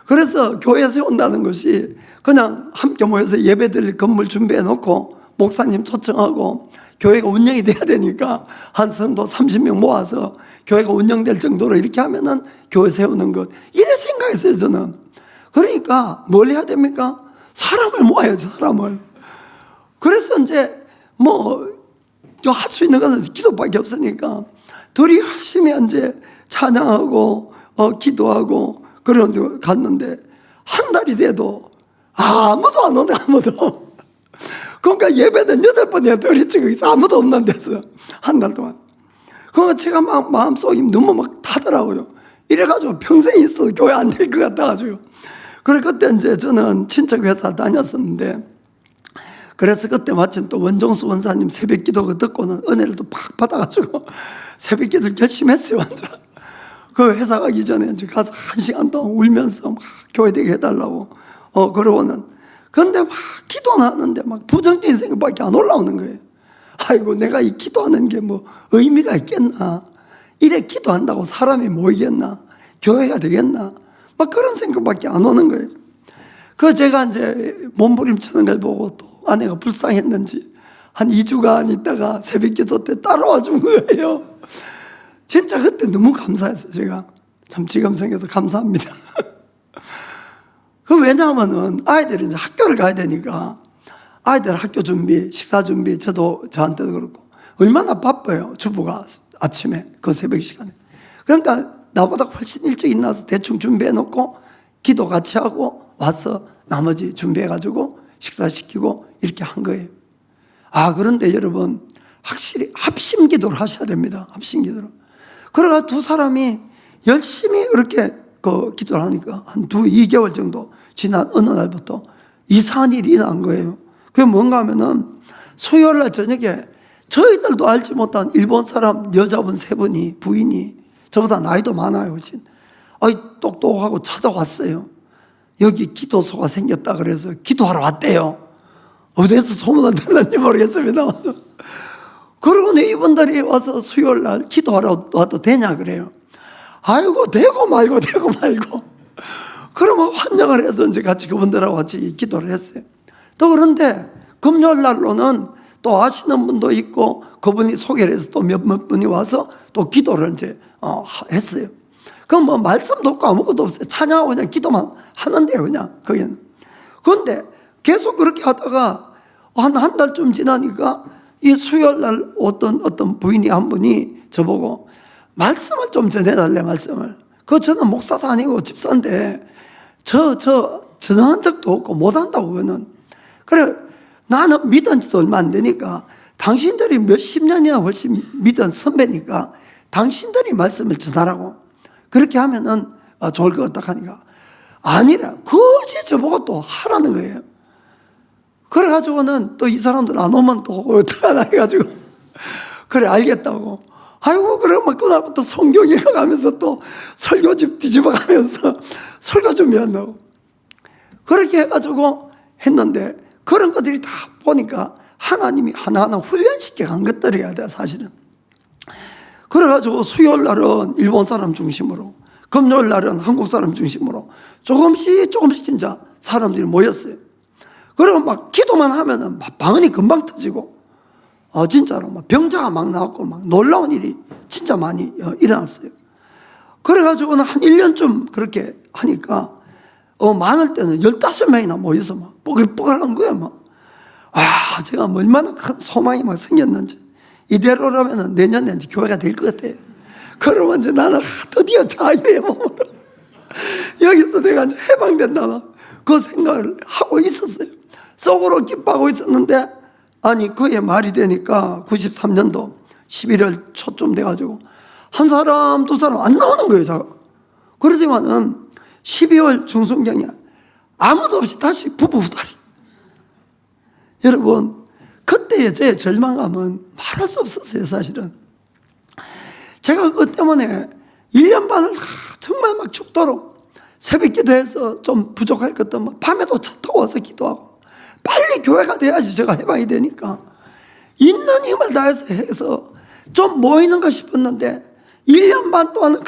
그래서 교회 세운다는 것이 그냥 함께 모여서 예배드릴 건물 준비해 놓고 목사님 초청하고 교회가 운영이 돼야 되니까 한 성도 30명 모아서 교회가 운영될 정도로 이렇게 하면은 교회 세우는 것, 이래 생각했어요, 저는. 그러니까 뭘 해야 됩니까? 사람을 모아야죠, 사람을. 그래서 이제 할 수 있는 것은 기도밖에 없으니까 둘이 열심히 이제 찬양하고 기도하고 그런 데 갔는데 한 달이 돼도 아무도 안 오네, 아무도. 그러니까 예배는 8번 해야 돼, 우리 지금 아무도 없는 데서 한 달 동안. 그러니까 제가 막 마음속이 너무 막 타더라고요. 이래가지고 평생 있어도 교회 안 될 것 같아가지고. 그래 그때 이제 저는 친척 회사 다녔었는데, 그래서 그때 마침 또 원종수 원사님 새벽기도 그 듣고는 은혜를 또 팍 받아가지고 새벽기도를 결심했어요, 완전. 그 회사 가기 전에 이제 가서 1시간 동안 울면서 막 교회 되게 해달라고. 그러고는 그런데 막 기도는 하는데 막 부정적인 생각밖에 안 올라오는 거예요. 아이고, 내가 이 기도하는 게 뭐 의미가 있겠나? 이래 기도한다고 사람이 모이겠나? 교회가 되겠나? 막 그런 생각밖에 안 오는 거예요. 그 제가 이제 몸부림치는 걸 보고 또 아내가 불쌍했는지 한 2주간 있다가 새벽 기도 때 따라와 준 거예요. 진짜 그때 너무 감사했어요. 제가 참 지금 생각해서 감사합니다. 그 왜냐하면은 아이들이 이제 학교를 가야 되니까 아이들 학교 준비, 식사 준비, 저한테도 그렇고 얼마나 바빠요. 주부가 아침에 그 새벽 시간에. 그러니까 나보다 훨씬 일찍 일어나서 대충 준비해 놓고 기도 같이 하고 와서 나머지 준비해 가지고 식사시키고 이렇게 한 거예요. 그런데 여러분, 확실히 합심 기도를 하셔야 됩니다. 합심 기도를. 그래가 두 사람이 열심히 그렇게 그 기도를 하니까 한 2개월 정도 지난 어느 날부터 이상한 일이 일어난 거예요. 그게 뭔가 하면은 수요일 날 저녁에 저희들도 알지 못한 일본 사람 여자분 3분이, 부인이 저보다 나이도 많아요, 훨씬. 똑똑하고 찾아왔어요. 여기 기도소가 생겼다 그래서 기도하러 왔대요. 어디에서 소문을 들었는지 모르겠습니다. 그러고 이분들이 와서 수요일 날 기도하러 와도 되냐 그래요. 아이고, 되고 말고. 그러면 환영을 해서 이제 같이 그분들하고 같이 기도를 했어요. 또 그런데 금요일 날로는 또 아시는 분도 있고 그분이 소개를 해서 또 몇몇 분이 와서 또 기도를 이제 했어요. 그럼 뭐 말씀도 없고 아무것도 없어요. 찬양하고 그냥 기도만 하는데요, 그냥 거기는. 그런데 계속 그렇게 하다가 한 달쯤 지나니까 이 수요일 날 어떤 부인이 한 분이 저보고 말씀을 좀 전해달래, 말씀을. 저는 목사도 아니고 집사인데 전한 적도 없고 못한다고, 그거는. 그래, 나는 믿은 지도 얼마 안 되니까 당신들이 몇십 년이나 훨씬 믿은 선배니까 당신들이 말씀을 전하라고. 그렇게 하면은 좋을 것 같다 하니까 아니라 굳이 저보고 또 하라는 거예요. 그래가지고는 또 이 사람들 안 오면 또 어떡하나 해가지고 그래, 알겠다고. 아이고, 그러면 그날부터 성경 읽어가면서 또 설교집 뒤집어가면서 설교 준비한다고. 그렇게 해가지고 했는데 그런 것들이 다 보니까 하나님이 하나하나 훈련시켜 간 것들이야 돼, 사실은. 그래가지고 수요일 날은 일본 사람 중심으로, 금요일 날은 한국 사람 중심으로 조금씩 진짜 사람들이 모였어요. 그리고 막 기도만 하면은 막 방언이 금방 터지고, 진짜로 막 병자가 막 나왔고 막 놀라운 일이 진짜 많이 일어났어요. 그래가지고는 한 1년쯤 그렇게 하니까 많을 때는 15명이나 모여서 막 뽀글뽀글한 거예요, 막. 제가 얼마나 큰 소망이 막 생겼는지. 이대로라면 내년에 이제 교회가 될 것 같아요. 그러면 이제 나는 드디어 자유의 몸으로 여기서 내가 이제 해방된다, 그 생각을 하고 있었어요. 속으로 기뻐하고 있었는데, 그의 말이 되니까 93년도 11월 초쯤 돼가지고 한 사람, 두 사람 안 나오는 거예요, 제가. 그러지만은 12월 중순경에 아무도 없이 다시 부부 후다리. 여러분, 그때의 제 절망감은 말할 수 없었어요, 사실은. 제가 그것 때문에 1년 반을 정말 막 죽도록 새벽 기도해서 좀 부족할 것도 막 밤에도 차 타고 와서 기도하고, 빨리 교회가 돼야지 제가 해방이 되니까 있는 힘을 다해서 좀 모이는가 싶었는데 1년 반 동안은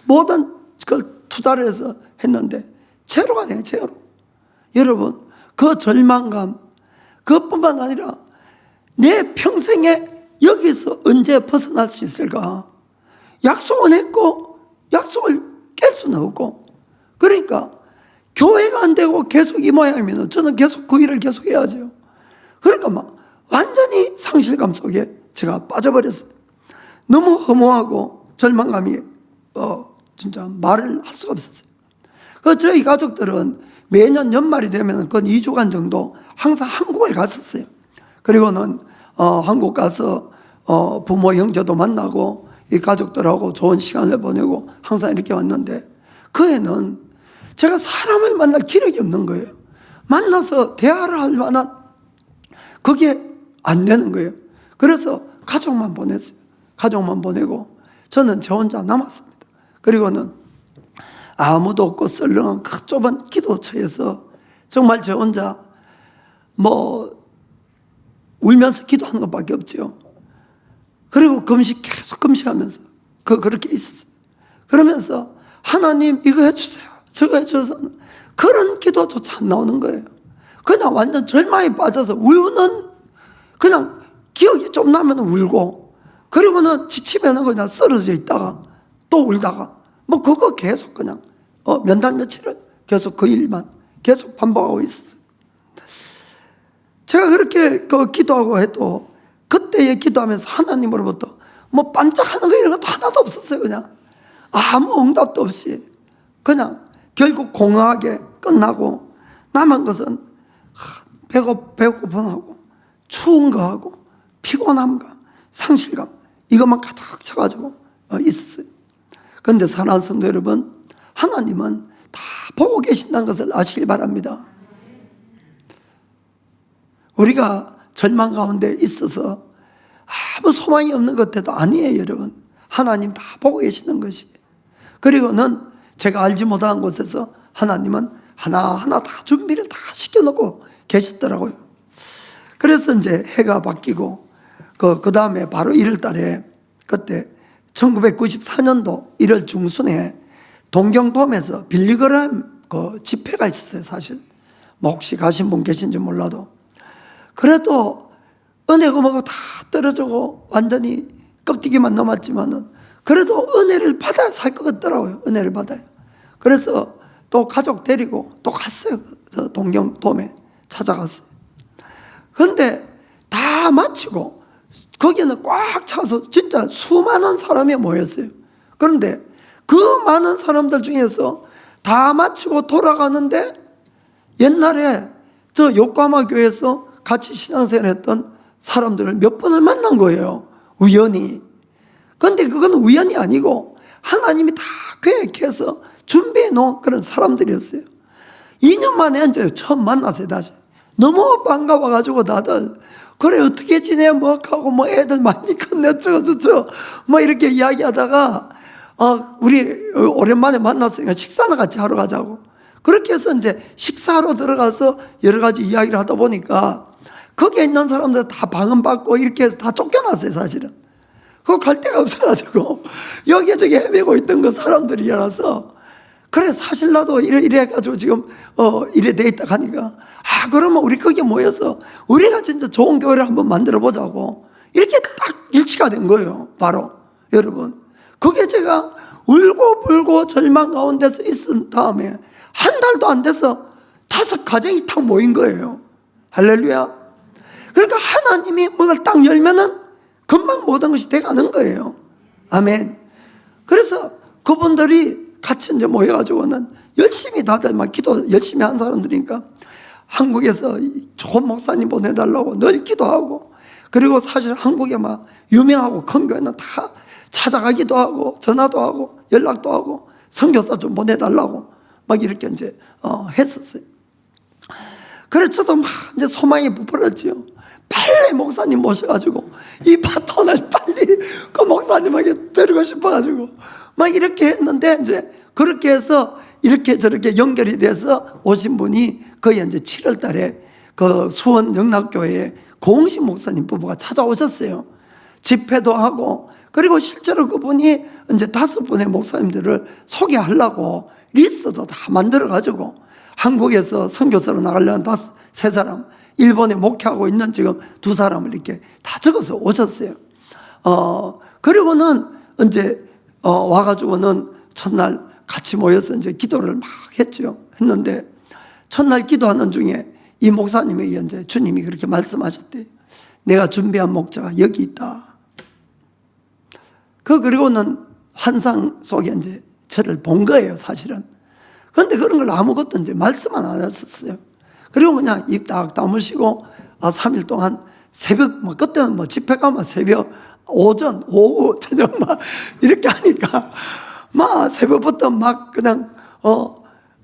모든 그 투자를 해서 했는데 제로가 돼요, 제로. 여러분, 그 절망감, 그것뿐만 아니라 내 평생에 여기서 언제 벗어날 수 있을까? 약속은 했고 약속을 깰 수는 없고, 그러니까 교회가 안 되고 계속 이 모양이면 저는 계속 그 일을 계속 해야죠. 그러니까 막 완전히 상실감 속에 제가 빠져버렸어요. 너무 허무하고 절망감이 진짜 말을 할 수가 없었어요. 저희 가족들은 매년 연말이 되면 그 2주간 정도 항상 한국을 갔었어요. 그리고는 한국 가서 부모 형제도 만나고 이 가족들하고 좋은 시간을 보내고 항상 이렇게 왔는데, 그 해는 제가 사람을 만날 기력이 없는 거예요. 만나서 대화를 할 만한 그게 안 되는 거예요. 그래서 가족만 보냈어요. 가족만 보내고 저는 저 혼자 남았습니다. 그리고는 아무도 없고 썰렁한 그 좁은 기도처에서 정말 저 혼자 뭐 울면서 기도하는 것밖에 없죠. 그리고 계속 금식하면서 그렇게 있었어요. 그러면서 하나님 이거 해주세요, 저거 해주세요. 그런 기도조차 안 나오는 거예요. 그냥 완전 절망에 빠져서 울는, 그냥 기억이 좀 나면 울고, 그리고는 지치면 그냥 쓰러져 있다가 또 울다가 뭐 그거 계속 그냥 몇 달 며칠을 계속 그 일만 계속 반복하고 있었어요. 제가 그렇게 기도하고 해도 그때에 기도하면서 하나님으로부터 뭐 반짝하는 거 이런 것도 하나도 없었어요. 그냥 아무 응답도 없이 그냥 결국 공허하게 끝나고 남은 것은 배고픔하고 추운 거하고 피곤함과 상실감, 이것만 가득 차가지고 있었어요. 그런데 사랑하는 성도 여러분, 하나님은 다 보고 계신다는 것을 아시기 바랍니다. 우리가 절망 가운데 있어서 아무 소망이 없는 것 같아도 아니에요, 여러분. 하나님 다 보고 계시는 것이에요. 그리고는 제가 알지 못한 곳에서 하나님은 하나하나 다 준비를 다 시켜놓고 계셨더라고요. 그래서 이제 해가 바뀌고 그 다음에 바로 1월 달에, 그때 1994년도 1월 중순에 동경돔에서 빌리그램 집회가 있었어요. 사실 뭐 혹시 가신 분 계신지 몰라도, 그래도 은혜가 뭐고 다 떨어지고 완전히 껍데기만 남았지만은 그래도 은혜를 받아야 살 것 같더라고요. 은혜를 받아요. 그래서 또 가족 데리고 또 갔어요. 동경돔에 찾아갔어요. 그런데 다 마치고 거기는 꽉 차서 진짜 수많은 사람이 모였어요. 그런데 그 많은 사람들 중에서 다 마치고 돌아가는데 옛날에 저 요코하마 교회에서 같이 신앙생활 했던 사람들을 몇 번을 만난 거예요. 우연히. 그런데 그건 우연이 아니고 하나님이 다 계획해서 준비해 놓은 그런 사람들이었어요. 2년 만에 이제 처음 만났어요. 다시 너무 반가워가지고 다들 그래 어떻게 지내 뭐 하고 뭐 애들 많이 컸네 어쩌고저쩌고 뭐 이렇게 이야기하다가 우리 오랜만에 만났으니까 식사나 같이 하러 가자고, 그렇게 해서 이제 식사하러 들어가서 여러 가지 이야기를 하다 보니까 거기에 있는 사람들 다 방언받고 이렇게 해서 다 쫓겨났어요. 사실은 그거 갈 데가 없어가지고 여기저기 헤매고 있던 그 사람들이라서, 그래 사실 나도 이래 해가지고 지금 이래 돼 있다 하니까 그러면 우리 거기에 모여서 우리가 진짜 좋은 교회를 한번 만들어 보자고 이렇게 딱 일치가 된 거예요. 바로 여러분, 그게 제가 울고 불고 절망 가운데서 있은 다음에 한 달도 안 돼서 5 가정이 딱 모인 거예요. 할렐루야. 그러니까 하나님이 문을 딱 열면은 금방 모든 것이 돼가는 거예요. 아멘. 그래서 그분들이 같이 이제 모여가지고는 열심히 다들 막 기도 열심히 한 사람들이니까 한국에서 좋은 목사님 보내달라고 늘 기도하고, 그리고 사실 한국에 막 유명하고 큰 교회는 다 찾아가기도 하고 전화도 하고 연락도 하고 선교사 좀 보내달라고 막 이렇게 이제 했었어요. 그래서 저도 막 이제 소망이 부풀었지요. 빨리 목사님 모셔가지고 이 바톤을 빨리 그 목사님에게 드리고 싶어가지고 막 이렇게 했는데, 이제 그렇게 해서 이렇게 저렇게 연결이 돼서 오신 분이 거의 이제 7월 달에 그 수원 영락교회에 고흥식 목사님 부부가 찾아오셨어요. 집회도 하고, 그리고 실제로 그분이 이제 5분의 목사님들을 소개하려고 리스트도 다 만들어가지고 한국에서 선교사로 나가려는 3사람, 일본에 목회하고 있는 지금 2사람을 이렇게 다 적어서 오셨어요. 그리고는 이제 와가지고는 첫날 같이 모여서 이제 기도를 막 했는데 첫날 기도하는 중에 이 목사님에게 이제 주님이 그렇게 말씀하셨대요. 내가 준비한 목자가 여기 있다. 그리고는 환상 속에 이제 저를 본 거예요, 사실은. 그런데 그런 걸 아무것도 이제 말씀만 안 하셨어요. 그리고 그냥 입 딱 다무시고 3일 동안 새벽, 뭐 그때는 뭐 집회 가면 새벽, 오전, 오후, 저녁 막 이렇게 하니까 막 새벽부터 막 그냥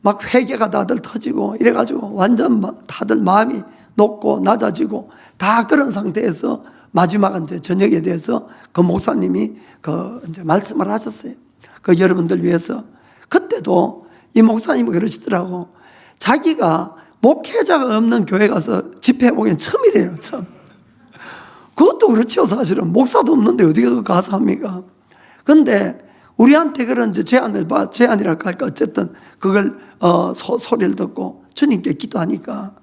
막 회개가 다들 터지고 이래가지고 완전 막 다들 마음이 높고 낮아지고 다 그런 상태에서 마지막은 이제 저녁에 대해서 그 목사님이 이제 말씀을 하셨어요. 여러분들 위해서. 그때도 이 목사님이 그러시더라고. 자기가 목회자가 없는 교회 가서 집회해보기엔 처음이래요, 처음. 그것도 그렇죠, 사실은. 목사도 없는데 어디가 가서 합니까? 근데 우리한테 그런 이제 제안이랄까 할까, 어쨌든 그걸, 소리를 듣고 주님께 기도하니까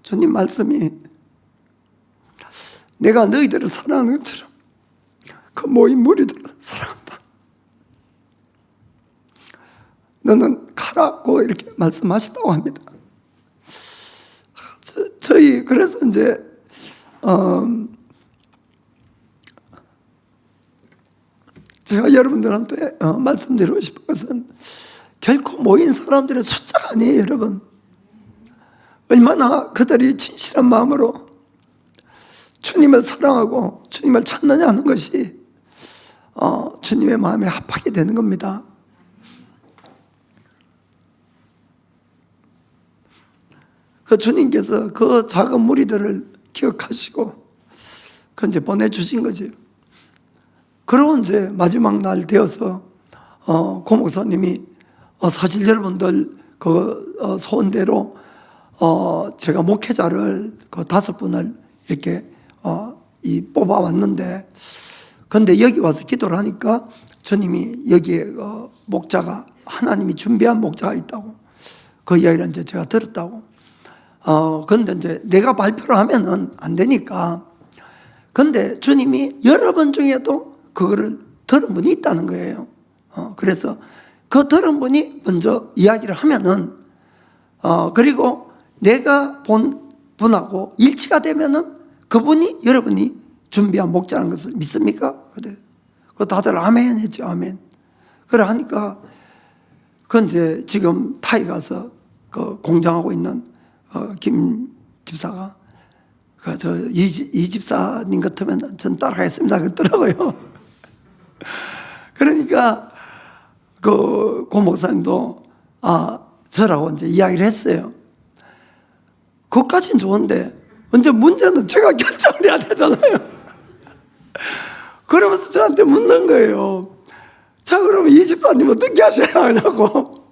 주님 말씀이 내가 너희들을 사랑하는 것처럼 그 모인 무리들을 사랑한다. 너는 가라고 이렇게 말씀하시다고 합니다. 저희 그래서 이제 제가 여러분들한테 말씀드리고 싶은 것은 결코 모인 사람들의 숫자가 아니에요, 여러분. 얼마나 그들이 진실한 마음으로 주님을 사랑하고 주님을 찾느냐 하는 것이 주님의 마음에 합하게 되는 겁니다. 그 주님께서 그 작은 무리들을 기억하시고 그 이제 보내주신 거죠. 그러고 이제 마지막 날 되어서 고 목사님이 사실 여러분들 그 소원대로 제가 목회자를 그 5분을 이렇게 뽑아왔는데, 근데 여기 와서 기도를 하니까 주님이 여기에 목자가 하나님이 준비한 목자가 있다고 그 이야기를 이제 제가 들었다고. 근데 이제 내가 발표를 하면은 안 되니까. 근데 주님이 여러분 중에도 그거를 들은 분이 있다는 거예요. 그래서 그 들은 분이 먼저 이야기를 하면은, 그리고 내가 본 분하고 일치가 되면은 그분이 여러분이 준비한 목자라는 것을 믿습니까? 그래. 그 다들 아멘 했죠, 아멘. 그래 하니까, 그 이제 지금 타이 가서 그 공장하고 있는 김 집사가 이 집사님 같으면 전 따라가겠습니다 그러더라고요. 그러니까 고 목사님도 저라고 이제 이야기를 했어요. 그것까지는 좋은데 먼저 문제는 제가 결정을 해야 되잖아요. 그러면서 저한테 묻는 거예요. 자, 그러면 이 집사님 어떻게 하셔야 하냐고.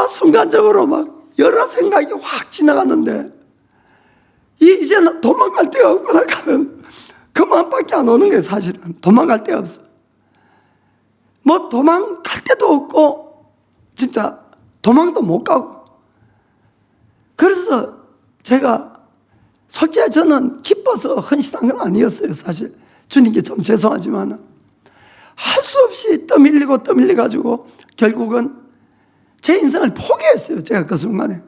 순간적으로 막 여러 생각이 확 지나갔는데, 이제는 도망갈 데가 없구나 하는 그 마음밖에 안 오는 거예요, 사실은. 도망갈 데가 없어. 뭐 도망갈 데도 없고, 진짜 도망도 못 가고. 그래서 제가 솔직히 저는 기뻐서 헌신한 건 아니었어요, 사실. 주님께 좀 죄송하지만 할 수 없이 떠밀려가지고 결국은 제 인생을 포기했어요, 제가 그 순간에.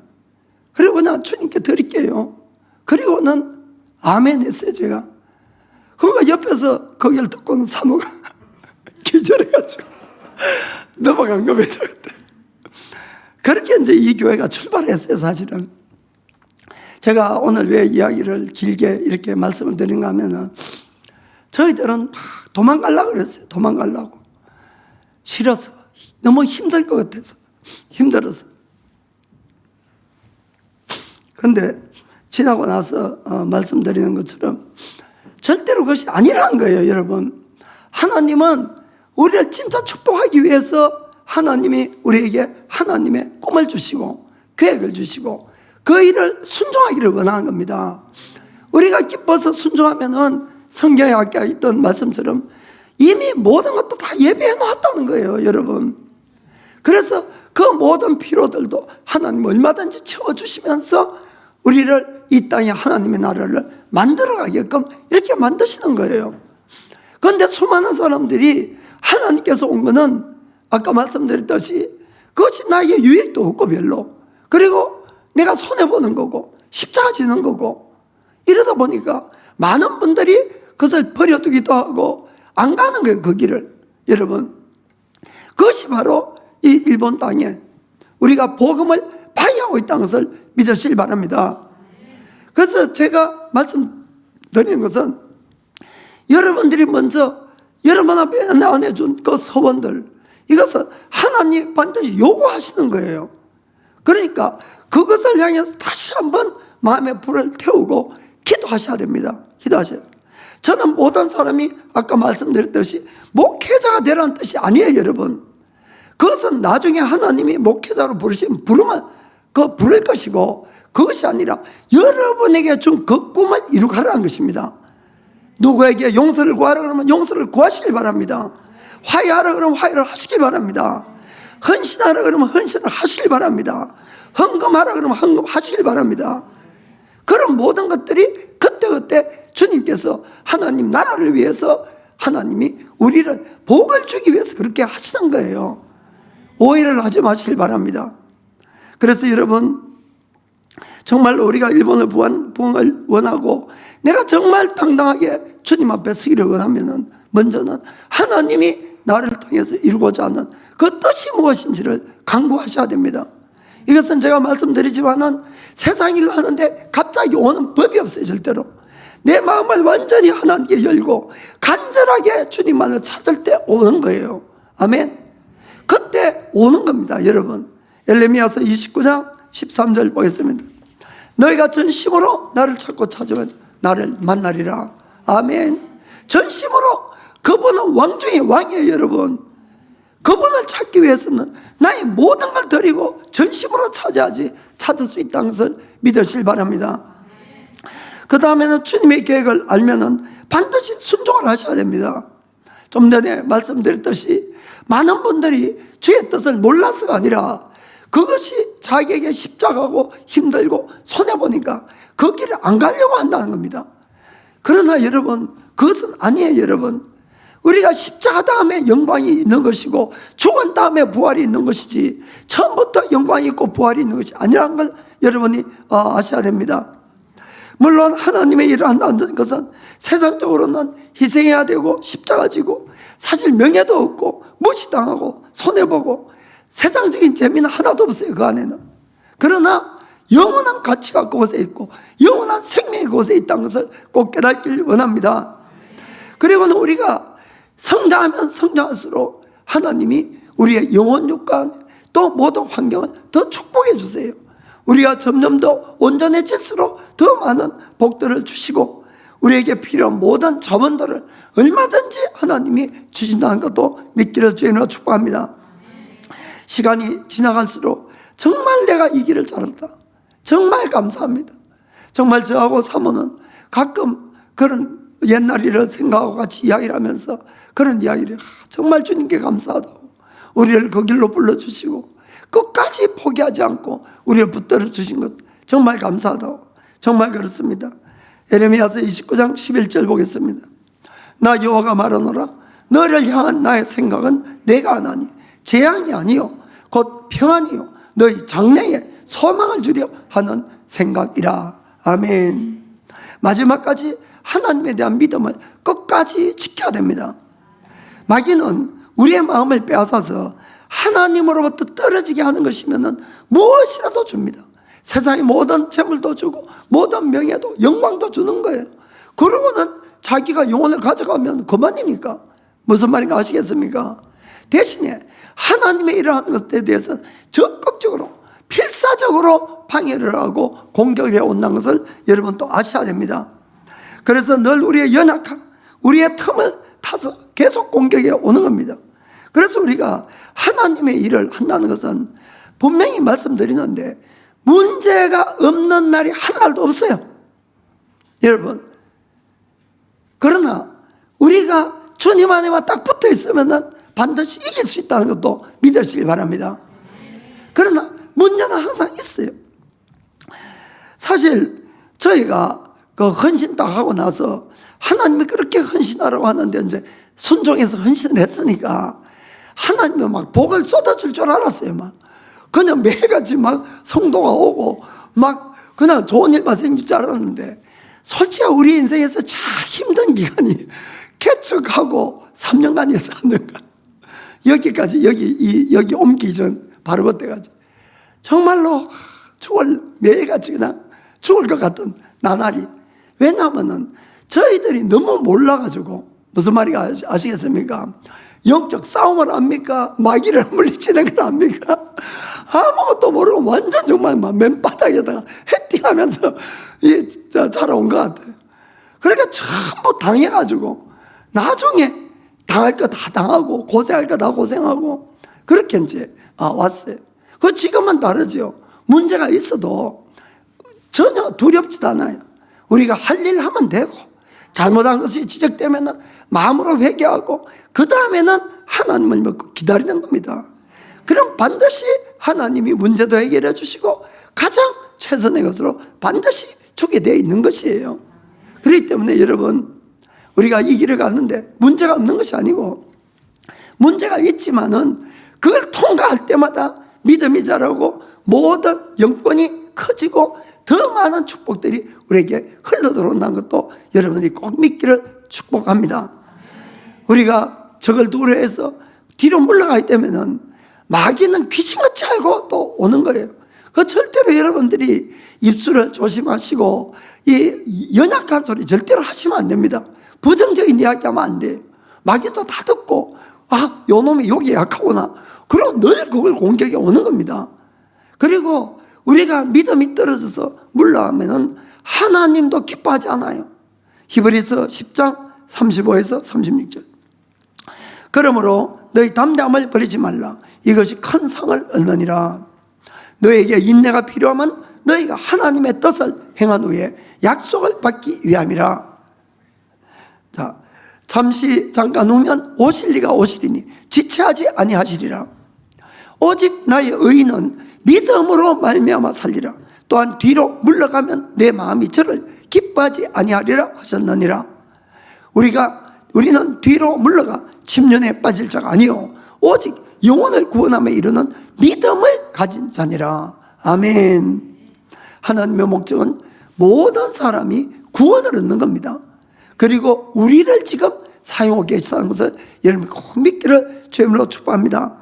그리고 그냥 주님께 드릴게요. 그리고는 아멘 했어요, 제가. 그러니까 옆에서 거기를 듣고는 사모가 기절해가지고 넘어간 겁니다, 그때. 그렇게 이제 이 교회가 출발했어요, 사실은. 제가 오늘 왜 이야기를 길게 이렇게 말씀을 드린가 하면은, 저희들은 막 도망가려고 그랬어요. 도망가려고. 싫어서. 너무 힘들 것 같아서. 힘들어서. 그런데 지나고 나서 말씀드리는 것처럼 절대로 그것이 아니라는 거예요, 여러분. 하나님은 우리를 진짜 축복하기 위해서 하나님이 우리에게 하나님의 꿈을 주시고 계획을 주시고 그 일을 순종하기를 원하는 겁니다. 우리가 기뻐서 순종하면은 성경에 아까 있던 말씀처럼 이미 모든 것도 다 예비해 놓았다는 거예요, 여러분. 그래서 그 모든 필요들도 하나님 얼마든지 채워주시면서 우리를 이 땅에 하나님의 나라를 만들어가게끔 이렇게 만드시는 거예요. 그런데 수많은 사람들이 하나님께서 온 거는 아까 말씀드렸듯이 그것이 나에게 유익도 없고 별로, 그리고 내가 손해보는 거고 십자가 지는 거고, 이러다 보니까 많은 분들이 그것을 버려두기도 하고 안 가는 거예요, 그 길을. 여러분, 그것이 바로 이 일본 땅에 우리가 복음을 방해하고 있다는 것을 믿으시길 바랍니다. 그래서 제가 말씀드리는 것은 여러분들이 먼저 여러분 앞에 안 해준 그 서원들, 이것을 하나님 반드시 요구하시는 거예요. 그러니까 그것을 향해서 다시 한번 마음의 불을 태우고 기도하셔야 됩니다. 기도하셔야 돼요. 저는 모든 사람이 아까 말씀드렸듯이 목회자가 되라는 뜻이 아니에요, 여러분. 그것은 나중에 하나님이 목회자로 부르면 부를 것이고, 그것이 아니라 여러분에게 준 그 꿈을 이루가라는 것입니다. 누구에게 용서를 구하라 그러면 용서를 구하시길 바랍니다. 화해하라 그러면 화해를 하시길 바랍니다. 헌신하라 그러면 헌신을 하시길 바랍니다. 헌금하라 그러면 헌금하시길 바랍니다. 그런 모든 것들이 그때그때 주님께서 하나님 나라를 위해서 하나님이 우리를 복을 주기 위해서 그렇게 하시는 거예요. 오해를 하지 마시길 바랍니다. 그래서 여러분, 정말 우리가 일본의 부흥을 원하고 내가 정말 당당하게 주님 앞에 서기를 원하면은 먼저는 하나님이 나를 통해서 이루고자 하는 그 뜻이 무엇인지를 간구하셔야 됩니다. 이것은 제가 말씀드리지만은 세상 일을 하는데 갑자기 오는 법이 없어요. 절대로 내 마음을 완전히 하나님께 열고 간절하게 주님만을 찾을 때 오는 거예요. 아멘. 그때 오는 겁니다. 여러분, 예레미야서 29장 13절 보겠습니다. 너희가 전심으로 나를 찾고 찾으면 나를 만나리라. 아멘. 전심으로. 그분은 왕 중에 왕이에요. 여러분, 그분을 찾기 위해서는 나의 모든 걸 드리고 전심으로 찾아야지 찾을 수 있다는 것을 믿으시길 바랍니다. 그 다음에는 주님의 계획을 알면은 반드시 순종을 하셔야 됩니다. 좀 전에 말씀드렸듯이 많은 분들이 주의 뜻을 몰라서가 아니라 그것이 자기에게 십자가고 힘들고 손해보니까 그 길을 안 가려고 한다는 겁니다. 그러나 여러분, 그것은 아니에요. 여러분, 우리가 십자가 다음에 영광이 있는 것이고 죽은 다음에 부활이 있는 것이지 처음부터 영광이 있고 부활이 있는 것이 아니라는 걸 여러분이 아셔야 됩니다. 물론 하나님의 일을 한다는 것은 세상적으로는 희생해야 되고 십자가 지고 사실 명예도 없고 무시당하고 손해보고 세상적인 재미는 하나도 없어요. 그 안에는. 그러나 영원한 가치가 그곳에 있고 영원한 생명이 그곳에 있다는 것을 꼭 깨닫길 원합니다. 그리고는 우리가 성장하면 성장할수록 하나님이 우리의 영혼 육과 또 모든 환경을 더 축복해 주세요. 우리가 점점 더 온전해질수록 더 많은 복들을 주시고 우리에게 필요한 모든 자원들을 얼마든지 하나님이 주신다는 것도 믿기를 주님으로 축복합니다. 시간이 지나갈수록 정말 내가 이 길을 잘했다, 정말 감사합니다. 정말 저하고 사모는 가끔 그런 옛날 일을 생각하고 같이 이야기를 하면서 그런 이야기를 정말 주님께 감사하다고, 우리를 그 길로 불러주시고 끝까지 포기하지 않고 우리를 붙들어 주신 것 정말 감사하다고. 정말 그렇습니다. 예레미야서 29장 11절 보겠습니다. 나 여호와가 말하노라. 너를 향한 나의 생각은 내가 하나니 재앙이 아니요 곧 평안이요 너희 장래에 소망을 주려 하는 생각이라. 아멘. 마지막까지 하나님에 대한 믿음을 끝까지 지켜야 됩니다. 마귀는 우리의 마음을 빼앗아서 하나님으로부터 떨어지게 하는 것이면 무엇이라도 줍니다. 세상의 모든 재물도 주고 모든 명예도 영광도 주는 거예요. 그러고는 자기가 영혼을 가져가면 그만이니까. 무슨 말인가 아시겠습니까? 대신에 하나님의 일을 하는 것에 대해서 적극적으로 필사적으로 방해를 하고 공격을 해온다는 것을 여러분 또 아셔야 됩니다. 그래서 늘 우리의 연약함, 우리의 틈을 타서 계속 공격해 오는 겁니다. 그래서 우리가 하나님의 일을 한다는 것은 분명히 말씀드리는데 문제가 없는 날이 한 날도 없어요. 여러분, 그러나 우리가 주님 안에만 딱 붙어 있으면 반드시 이길 수 있다는 것도 믿으시길 바랍니다. 그러나 문제는 항상 있어요. 사실 저희가 그 헌신 딱 하고 나서 하나님이 그렇게 헌신하라고 하는데 이제 순종해서 헌신을 했으니까 하나님이 막 복을 쏟아줄 줄 알았어요. 막 그냥 매일같이 막 성도가 오고 막 그냥 좋은 일만 생길 줄 알았는데, 솔직히 우리 인생에서 참 힘든 기간이 개척하고 3년간이었어요. 3년간 여기까지 여기 옮기 전 바로 그때까지 정말로 매일같이 그냥 죽을 것 같은 나날이. 왜냐하면은 저희들이 너무 몰라가지고, 무슨 말인가 아시겠습니까? 영적 싸움을 합니까? 마귀를 물리치는 걸 합니까? 아무것도 모르고 완전 정말 막 맨바닥에다가 헤팅하면서 자라온 것 같아요. 그러니까 전부 당해가지고 나중에 당할 거 다 당하고 고생할 거 다 고생하고 그렇게 이제 왔어요. 그 지금은 다르죠. 문제가 있어도 전혀 두렵지도 않아요. 우리가 할 일 하면 되고, 잘못한 것이 지적되면 마음으로 회개하고, 그 다음에는 하나님을 믿고 기다리는 겁니다. 그럼 반드시 하나님이 문제도 해결해 주시고 가장 최선의 것으로 반드시 주게 되어 있는 것이에요. 그렇기 때문에 여러분, 우리가 이 길을 갔는데 문제가 없는 것이 아니고, 문제가 있지만은 그걸 통과할 때마다 믿음이 자라고 모든 영권이 커지고 더 많은 축복들이 우리에게 흘러들어온다는 것도 여러분이 꼭 믿기를 축복합니다. 우리가 저걸 두려워해서 뒤로 물러가기 때문에는 마귀는 귀신같이 알고 또 오는 거예요. 그 절대로 여러분들이 입술을 조심하시고 이 연약한 소리 절대로 하시면 안 됩니다. 부정적인 이야기하면 안 돼요. 마귀도 다 듣고 요 놈이 여기 약하구나. 그럼 늘 그걸 공격이 오는 겁니다. 그리고 우리가 믿음이 떨어져서 물러가면은 하나님도 기뻐하지 않아요. 히브리서 10장 35에서 36절. 그러므로 너희 담대함을 버리지 말라. 이것이 큰 상을 얻느니라. 너에게 인내가 필요하면 너희가 하나님의 뜻을 행한 후에 약속을 받기 위함이라. 자, 잠깐 후면 오실 리가 오시리니 지체하지 아니하시리라. 오직 나의 의인은 믿음으로 말미암아 살리라. 또한 뒤로 물러가면 내 마음이 저를 기뻐하지 아니하리라 하셨느니라. 우리는 뒤로 물러가 침륜에 빠질 자가 아니요 오직 영혼을 구원함에 이르는 믿음을 가진 자니라. 아멘. 하나님의 목적은 모든 사람이 구원을 얻는 겁니다. 그리고 우리를 지금 사용하고 계시다는 것을 여러분이 꼭 믿기를 주님으로 축복합니다.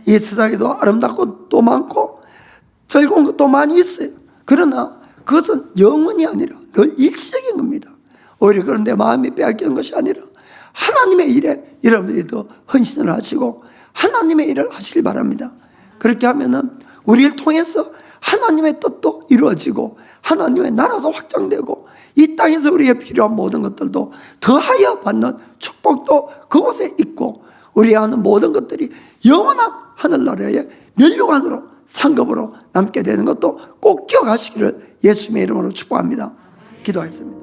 이 세상에도 아름답고 또 많고 즐거운 것도 많이 있어요. 그러나 그것은 영원이 아니라 늘 일시적인 겁니다. 오히려 그런데 마음이 빼앗기는 것이 아니라 하나님의 일에 여러분들이 더 헌신을 하시고 하나님의 일을 하시길 바랍니다. 그렇게 하면은 우리를 통해서 하나님의 뜻도 이루어지고 하나님의 나라도 확장되고 이 땅에서 우리에게 필요한 모든 것들도 더하여 받는 축복도 그곳에 있고 우리가 하는 모든 것들이 영원한 하늘나라의 멸류관으로 상급으로 남게 되는 것도 꼭 기억하시기를 예수님의 이름으로 축복합니다. 기도하겠습니다.